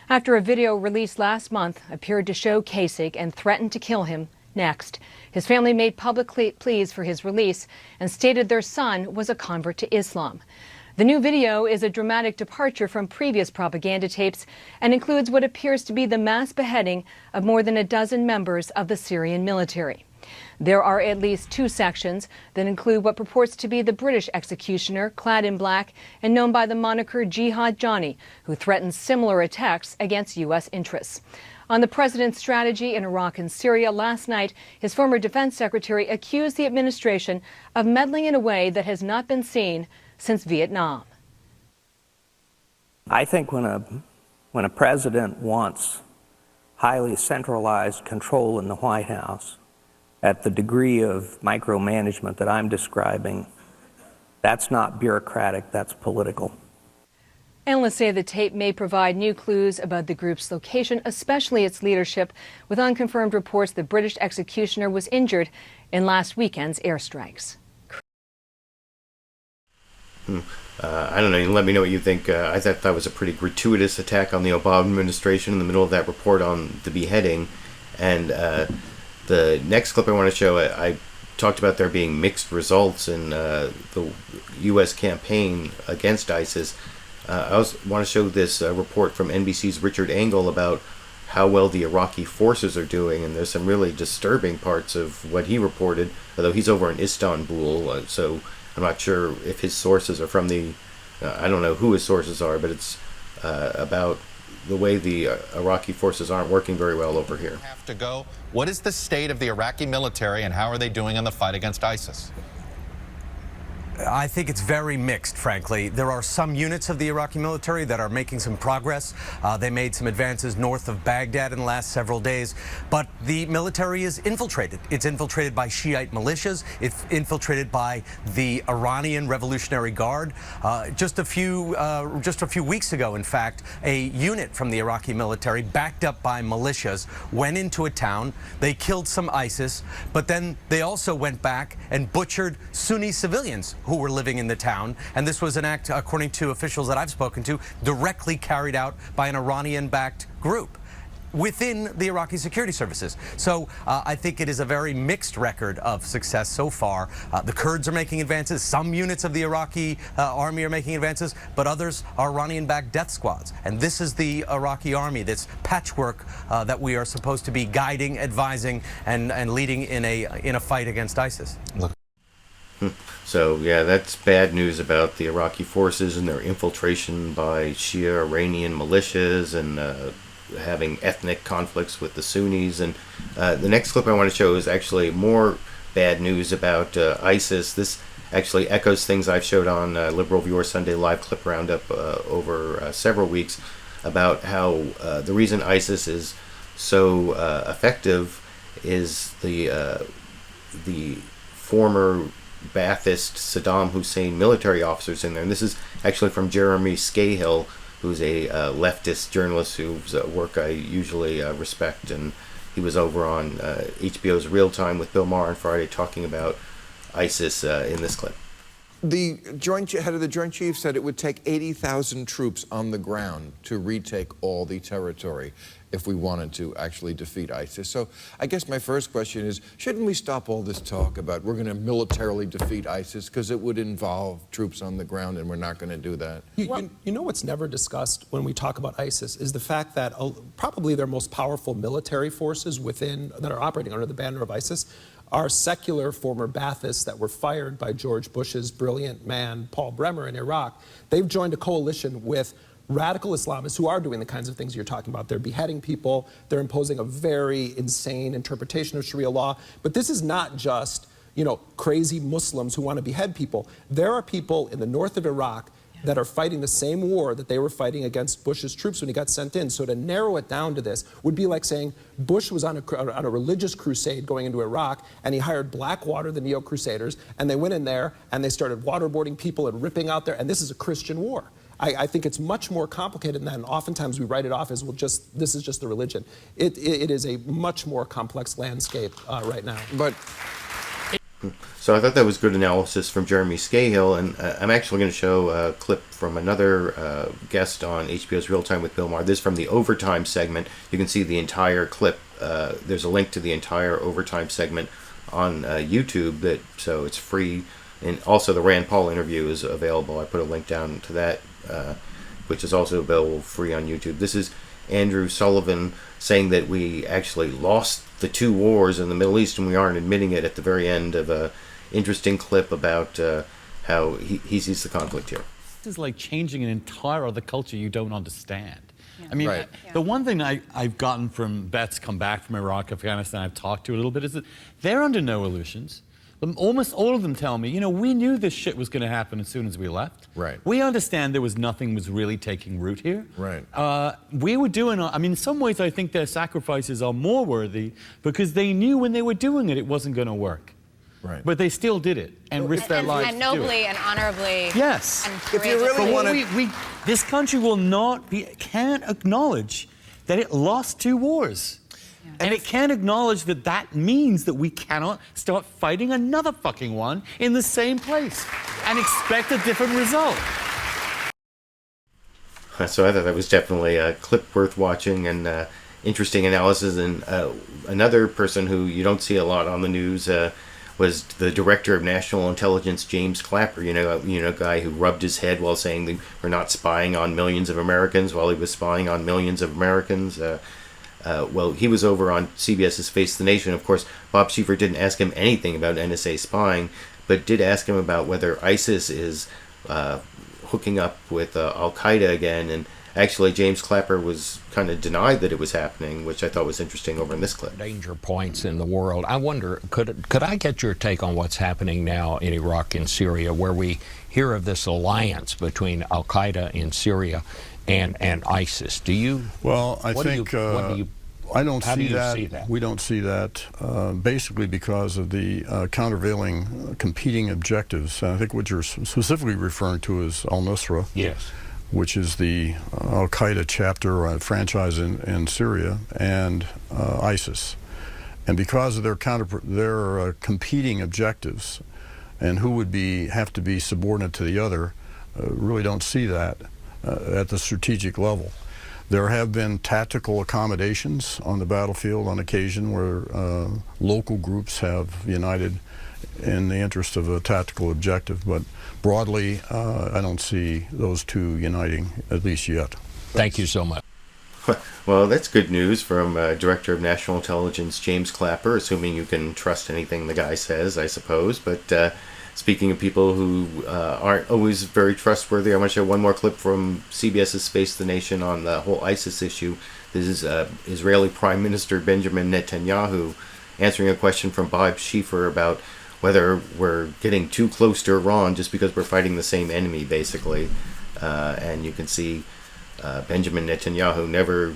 After a video released last month appeared to show Kassig and threatened to kill him next, his family made public pleas for his release and stated their son was a convert to Islam. The new video is a dramatic departure from previous propaganda tapes and includes what appears to be the mass beheading of more than a dozen members of the Syrian military. There are at least 2 sections that include what purports to be the British executioner, clad in black and known by the moniker Jihad Johnny, who threatens similar attacks against U.S. interests. On the president's strategy in Iraq and Syria last night, his former defense secretary accused the administration of meddling in a way that has not been seen since Vietnam. I think when a president wants highly centralized control in the White House, at the degree of micromanagement that I'm describing, that's not bureaucratic, that's political. Analysts say the tape may provide new clues about the group's location, especially its leadership, with unconfirmed reports the British executioner was injured in last weekend's airstrikes. I don't know, let me know what you think. I thought that was a pretty gratuitous attack on the Obama administration in the middle of that report on the beheading. And the next clip I want to show, I talked about there being mixed results in the U.S. campaign against ISIS. I also want to show this report from NBC's Richard Engel about how well the Iraqi forces are doing, and there's some really disturbing parts of what he reported, although he's over in Istanbul, so I'm not sure if his sources are from the, I don't know who his sources are, but it's about the way the Iraqi forces aren't working very well over here. Have to go. What is the state of the Iraqi military, and how are they doing in the fight against ISIS? I think it's very mixed, frankly. There are some units of the Iraqi military that are making some progress. They made some advances north of Baghdad in the last several days. But the military is infiltrated. It's infiltrated by Shiite militias. It's infiltrated by the Iranian Revolutionary Guard. Just a few weeks ago, in fact, a unit from the Iraqi military, backed up by militias, went into a town. They killed some ISIS, but then they also went back and butchered Sunni civilians who were living in the town. And this was an act, according to officials that I've spoken to, directly carried out by an Iranian-backed group within the Iraqi security services. So I think it is a very mixed record of success so far. The Kurds are making advances. Some units of the Iraqi army are making advances, but others are Iranian-backed death squads. And this is the Iraqi army, this patchwork that we are supposed to be guiding, advising, and leading in a fight against ISIS. Look. So, yeah, that's bad news about the Iraqi forces and their infiltration by Shia Iranian militias and having ethnic conflicts with the Sunnis. And the next clip I want to show is actually more bad news about ISIS. This actually echoes things I've showed on LiberalViewer Sunday Live Clip Roundup over several weeks about how the reason ISIS is so effective is the former Ba'athist Saddam Hussein military officers in there. And this is actually from Jeremy Scahill, who's a leftist journalist whose work I usually respect. And he was over on HBO's Real Time with Bill Maher on Friday talking about ISIS in this clip. The head of the Joint Chiefs said it would take 80,000 troops on the ground to retake all the territory if we wanted to actually defeat ISIS. So I guess my first question is, shouldn't we stop all this talk about we're going to militarily defeat ISIS because it would involve troops on the ground, and we're not going to do that? You know what's never discussed when we talk about ISIS is the fact that probably their most powerful military forces that are operating under the banner of ISIS are secular former Ba'athists that were fired by George Bush's brilliant man, Paul Bremer, in Iraq. They've joined a coalition with radical Islamists who are doing the kinds of things you're talking about. They're beheading people. They're imposing a very insane interpretation of Sharia law. But this is not just, crazy Muslims who want to behead people. There are people in the north of Iraq that are fighting the same war that they were fighting against Bush's troops when he got sent in. So to narrow it down to this would be like saying Bush was on a religious crusade going into Iraq, and he hired Blackwater, the Neo-Crusaders, and they went in there and they started waterboarding people and ripping out and this is a Christian war. I think it's much more complicated than that, and oftentimes we write it off as, this is just the religion. It is a much more complex landscape right now. But so I thought that was good analysis from Jeremy Scahill, and I'm actually going to show a clip from another guest on HBO's Real Time with Bill Maher. This is from the Overtime segment. You can see the entire clip. There's a link to the entire Overtime segment on YouTube, so it's free. And also the Rand Paul interview is available. I put a link down to that, which is also available free on YouTube. This is Andrew Sullivan saying that we actually lost the two wars in the Middle East, and we aren't admitting it, at the very end of a interesting clip about how he sees the conflict here. This is like changing an entire other culture you don't understand. I mean, the one thing I've gotten from vets come back from Iraq, Afghanistan, I've talked to a little bit, is that they're under no illusions. Almost all of them tell me, we knew this shit was going to happen as soon as we left. Right. We understand nothing was really taking root here. Right. We were doing, in some ways I think their sacrifices are more worthy because they knew when they were doing it, it wasn't going to work. Right. But they still did it and risked their lives and nobly and honorably. Yes. And if you really want to, this country can't acknowledge that it lost two wars. And it can't acknowledge that means that we cannot start fighting another fucking one in the same place and expect a different result. So I thought that was definitely a clip worth watching and interesting analysis. And another person who you don't see a lot on the news was the director of national intelligence, James Clapper, guy who rubbed his head while saying that we're not spying on millions of Americans while he was spying on millions of Americans. Well, he was over on CBS's Face the Nation. Of course, Bob Schieffer didn't ask him anything about NSA spying, but did ask him about whether ISIS is hooking up with Al-Qaeda again. And actually, James Clapper was kind of denied that it was happening, which I thought was interesting over in this clip. Danger points in the world. I wonder, could I get your take on what's happening now in Iraq and Syria, where we hear of this alliance between Al-Qaeda in Syria and ISIS? Do you? Well, I think I don't see that. We don't see that basically because of the countervailing competing objectives. And I think what you're specifically referring to is al-Nusra. Yes. Which is the Al-Qaeda chapter or franchise in Syria, and ISIS. And because of their competing objectives and who would have to be subordinate to the other, really don't see that at the strategic level. There have been tactical accommodations on the battlefield on occasion where local groups have united in the interest of a tactical objective, but broadly, I don't see those two uniting, at least yet. Thank you so much. Well, that's good news from Director of National Intelligence James Clapper, assuming you can trust anything the guy says, I suppose. But speaking of people who aren't always very trustworthy, I'm going to show one more clip from CBS's Face the Nation on the whole ISIS issue. This is Israeli Prime Minister Benjamin Netanyahu answering a question from Bob Schieffer about whether we're getting too close to Iran just because we're fighting the same enemy, basically. And you can see Benjamin Netanyahu never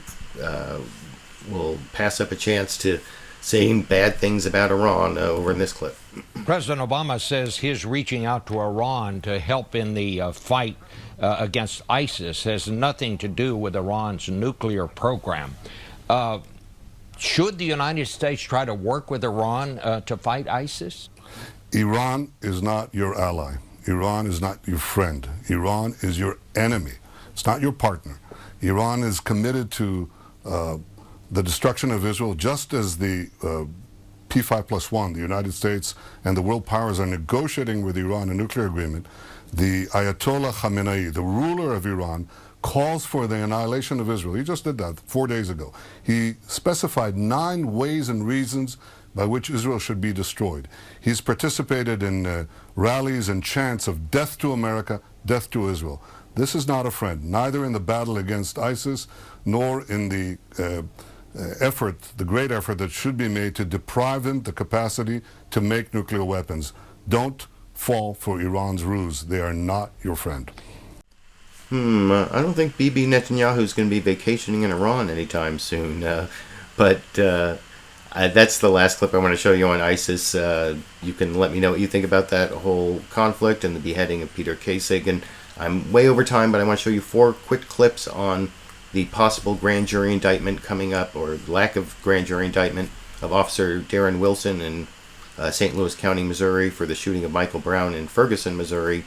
will pass up a chance to saying bad things about Iran over in this clip. President Obama says his reaching out to Iran to help in the fight against ISIS has nothing to do with Iran's nuclear program. Should the United States try to work with Iran to fight ISIS? Iran is not your ally. Iran is not your friend. Iran is your enemy. It's not your partner. Iran is committed to the destruction of Israel, just as the P5+1, the United States and the world powers are negotiating with Iran a nuclear agreement. The Ayatollah Khamenei, the ruler of Iran, calls for the annihilation of Israel. He just did that 4 days ago. He specified 9 ways and reasons by which Israel should be destroyed. He's participated in rallies and chants of death to America, death to Israel. This is not a friend, neither in the battle against ISIS nor in the effort, the great effort that should be made to deprive them the capacity to make nuclear weapons. Don't fall for Iran's ruse. They are not your friend. I don't think Bibi Netanyahu is going to be vacationing in Iran anytime soon. But that's the last clip I want to show you on ISIS. You can let me know what you think about that whole conflict and the beheading of Peter Kassig. And I'm way over time, but I want to show you 4 quick clips on the possible grand jury indictment coming up, or lack of grand jury indictment, of Officer Darren Wilson in St. Louis County, Missouri, for the shooting of Michael Brown in Ferguson, Missouri.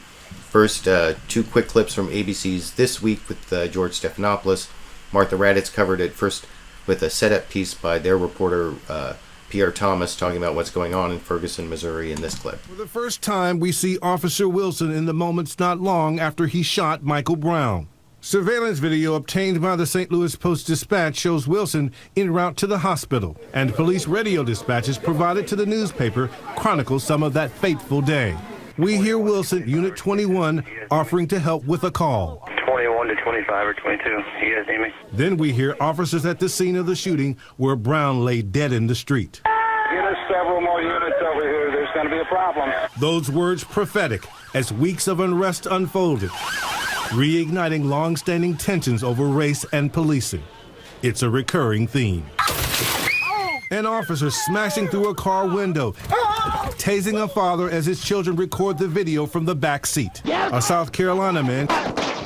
First, 2 quick clips from ABC's This Week with George Stephanopoulos. Martha Raddatz covered it first with a setup piece by their reporter, Pierre Thomas, talking about what's going on in Ferguson, Missouri in this clip. For the first time, we see Officer Wilson in the moments not long after he shot Michael Brown. Surveillance video obtained by the St. Louis Post-Dispatch shows Wilson en route to the hospital, and police radio dispatches provided to the newspaper chronicle some of that fateful day. We hear Wilson, Unit 21, offering to help with a call. 21 to 25 or 22. You guys need me? Then we hear officers at the scene of the shooting where Brown lay dead in the street. Get us several more units over here. There's going to be a problem. Those words prophetic as weeks of unrest unfolded, reigniting long-standing tensions over race and policing. It's a recurring theme. An officer smashing through a car window, tasing a father as his children record the video from the back seat. A South Carolina man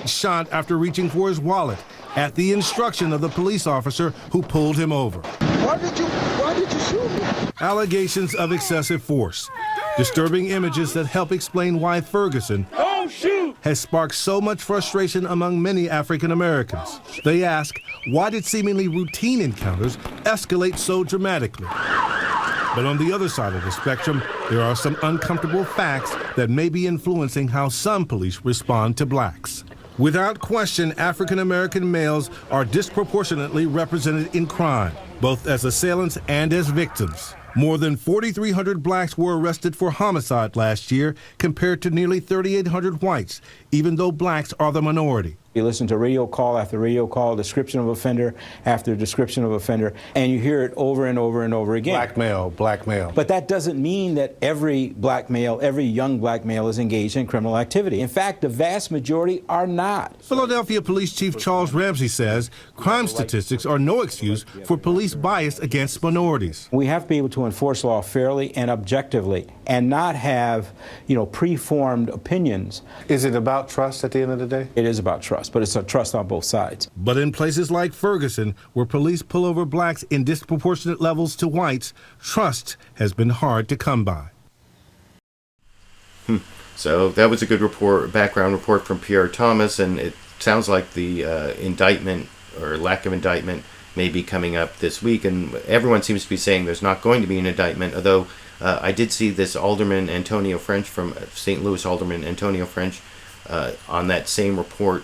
shot after reaching for his wallet at the instruction of the police officer who pulled him over. Why did you shoot me? Allegations of excessive force. Disturbing images that help explain why Ferguson has sparked so much frustration among many African Americans. They ask, why did seemingly routine encounters escalate so dramatically? But on the other side of the spectrum, there are some uncomfortable facts that may be influencing how some police respond to blacks. Without question, African-American males are disproportionately represented in crime, both as assailants and as victims. More than 4,300 blacks were arrested for homicide last year, compared to nearly 3,800 whites, even though blacks are the minority. You listen to radio call after radio call, description of offender after description of offender, and you hear it over and over and over again. Black male, black male. But that doesn't mean that every black male, every young black male is engaged in criminal activity. In fact, the vast majority are not. Philadelphia Police Chief Charles Ramsey says crime statistics are no excuse for police bias against minorities. We have to be able to enforce law fairly and objectively and not have, preformed opinions. Is it about trust at the end of the day? It is about trust, but it's a trust on both sides. But in places like Ferguson, where police pull over blacks in disproportionate levels to whites, trust has been hard to come by. So that was a good background report from Pierre Thomas, and it sounds like the indictment or lack of indictment may be coming up this week, and everyone seems to be saying there's not going to be an indictment, although I did see this Alderman Antonio French from St. Louis, Alderman Antonio French, on that same report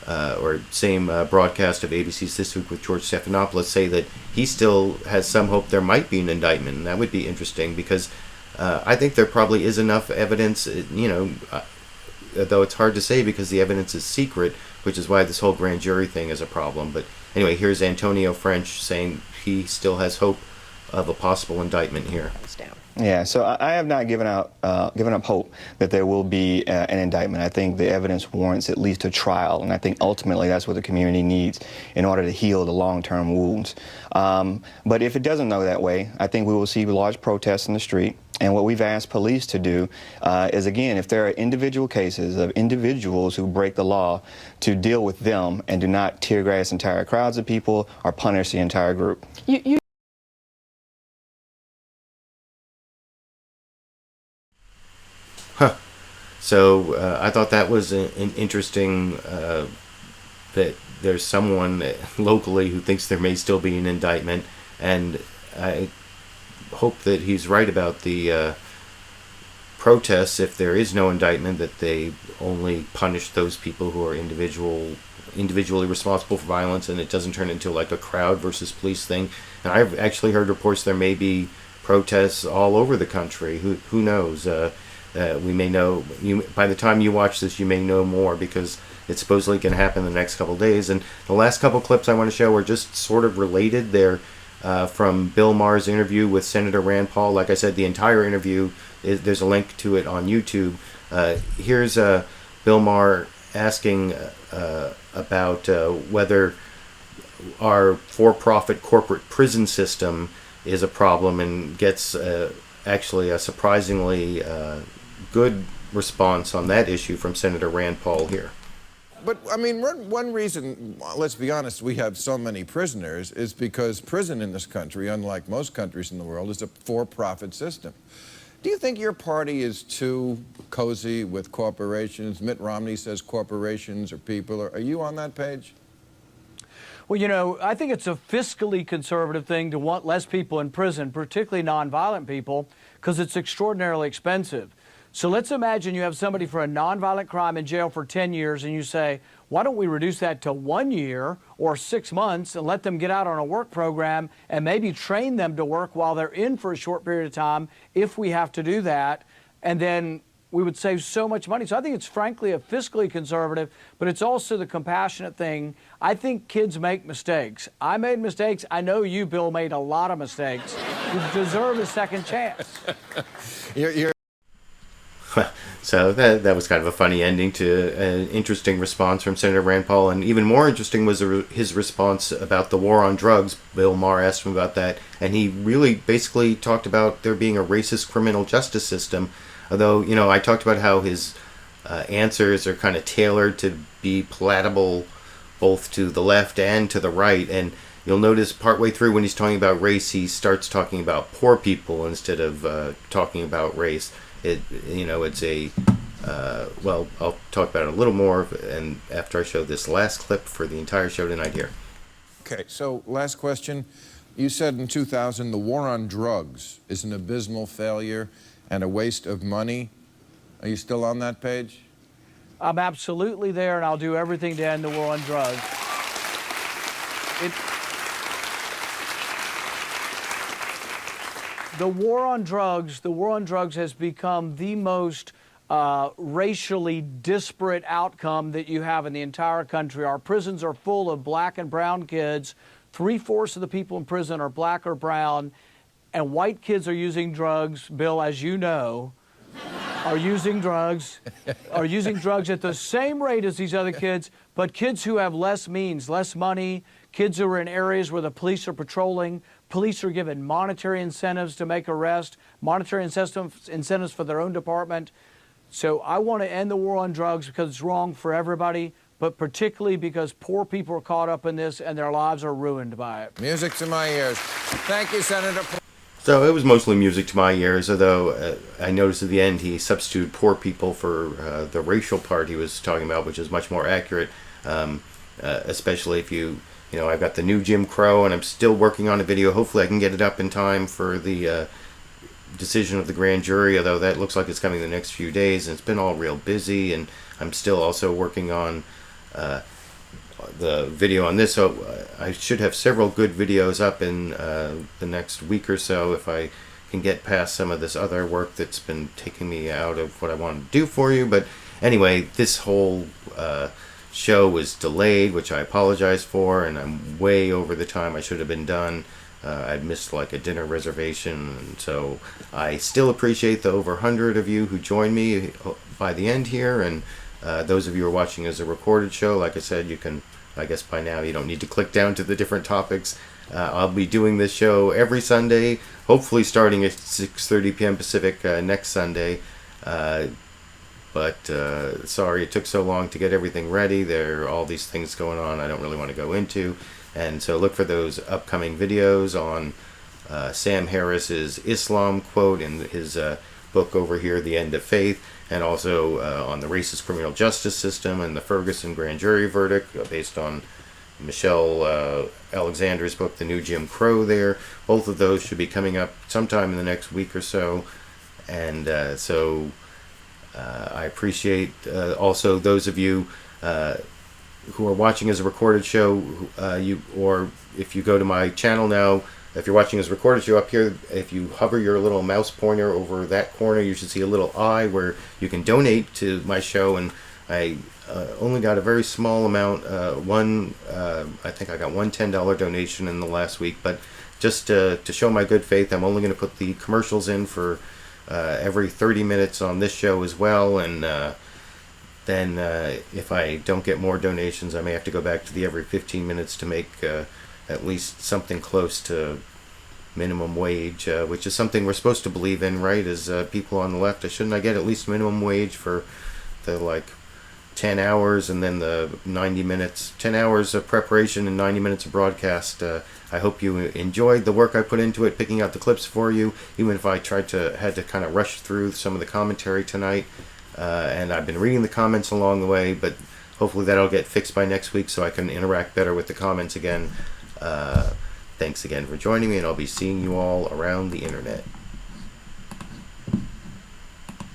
or same broadcast of ABC's This Week with George Stephanopoulos say that he still has some hope there might be an indictment, and that would be interesting because I think there probably is enough evidence, though it's hard to say because the evidence is secret, which is why this whole grand jury thing is a problem. But anyway, here's Antonio French saying he still has hope of a possible indictment here. Yeah, so I have not given up hope that there will be an indictment. I think the evidence warrants at least a trial, and I think ultimately that's what the community needs in order to heal the long-term wounds. But if it doesn't go that way, I think we will see large protests in the street. And what we've asked police to do is, again, if there are individual cases of individuals who break the law, to deal with them and do not tear gas entire crowds of people or punish the entire group. So I thought that was an interesting that there's someone locally who thinks there may still be an indictment, and I hope that he's right about the protests. If there is no indictment, that they only punish those people who are individually responsible for violence, and it doesn't turn into like a crowd versus police thing. And I've actually heard reports there may be protests all over the country. Who knows? We may know, by the time you watch this, you may know more because it's supposedly going to happen in the next couple days. And the last couple clips I want to show are just sort of related. They're from Bill Maher's interview with Senator Rand Paul. Like I said, the entire interview, there's a link to it on YouTube. Here's Bill Maher asking about whether our for-profit corporate prison system is a problem, and gets actually a surprisingly good response on that issue from Senator Rand Paul here. But, I mean, one reason, let's be honest, we have so many prisoners is because prison in this country, unlike most countries in the world, is a for-profit system. Do you think your party is too cozy with corporations? Mitt Romney says corporations are people. Are you on that page? Well, I think it's a fiscally conservative thing to want less people in prison, particularly nonviolent people, because it's extraordinarily expensive. So let's imagine you have somebody for a nonviolent crime in jail for 10 years, and you say, why don't we reduce that to 1 year or 6 months and let them get out on a work program and maybe train them to work while they're in for a short period of time if we have to do that, and then we would save so much money. So I think it's frankly a fiscally conservative, but it's also the compassionate thing. I think kids make mistakes. I made mistakes. I know you, Bill, made a lot of mistakes. You deserve a second chance. So that was kind of a funny ending to an interesting response from Senator Rand Paul. And even more interesting was his response about the war on drugs. Bill Maher asked him about that, and he really basically talked about there being a racist criminal justice system. Although, I talked about how his answers are kind of tailored to be palatable both to the left and to the right. And you'll notice partway through when he's talking about race, he starts talking about poor people instead of talking about race. It's a, well, I'll talk about it a little more and after I show this last clip for the entire show tonight here. Okay, so last question. You said in 2000 the war on drugs is an abysmal failure and a waste of money. Are you still on that page? I'm absolutely there, and I'll do everything to end the war on drugs. The war on drugs has become the most racially disparate outcome that you have in the entire country. Our prisons are full of black and brown kids. 3/4 of the people in prison are black or brown, and white kids are using drugs, Bill, as you know, are using drugs at the same rate as these other kids, but kids who have less means, less money, kids who are in areas where the police are patrolling, police are given monetary incentives to make arrests, monetary incentives for their own department. So I want to end the war on drugs because it's wrong for everybody, but particularly because poor people are caught up in this and their lives are ruined by it. Music to my ears. Thank you, Senator. So it was mostly music to my ears, although I noticed at the end he substituted poor people for the racial part he was talking about, which is much more accurate, especially if I've got the new Jim Crow, and I'm still working on a video. Hopefully I can get it up in time for the decision of the grand jury, although that looks like it's coming the next few days, and it's been all real busy, and I'm still also working on the video on this, so I should have several good videos up in the next week or so if I can get past some of this other work that's been taking me out of what I wanted to do for you. But anyway, this whole show was delayed, which I apologize for, and I'm way over the time I should have been done. I'd missed like a dinner reservation, and so I still appreciate the over 100 of you who joined me by the end here, and those of you who are watching as a recorded show, like I said, you can, I guess by now you don't need to click down to the different topics. I'll be doing this show every Sunday, hopefully starting at 6:30 p.m. Pacific next Sunday. But sorry it took so long to get everything ready. There are all these things going on I don't really want to go into. And so look for those upcoming videos on Sam Harris's Islam quote in his book over here, The End of Faith, and also on the racist criminal justice system and the Ferguson grand jury verdict based on Michelle Alexander's book, The New Jim Crow there. Both of those should be coming up sometime in the next week or so. And so I appreciate also those of you who are watching as a recorded show, or if you go to my channel now, if you're watching as a recorded show up here, if you hover your little mouse pointer over that corner, you should see a little eye where you can donate to my show. And I only got a very small amount. I think I got one $10 donation in the last week. But just to show my good faith, I'm only going to put the commercials in for every 30 minutes on this show as well. And then if I don't get more donations, I may have to go back to the every 15 minutes to make at least something close to minimum wage, which is something we're supposed to believe in, right, as people on the left. Shouldn't I get at least minimum wage for the 10 hours and then the 90 minutes, 10 hours of preparation and 90 minutes of broadcast? I hope you enjoyed the work I put into it, picking out the clips for you, even if I had to kind of rush through some of the commentary tonight. And I've been reading the comments along the way, but hopefully that'll get fixed by next week so I can interact better with the comments again. Thanks again for joining me, and I'll be seeing you all around the internet.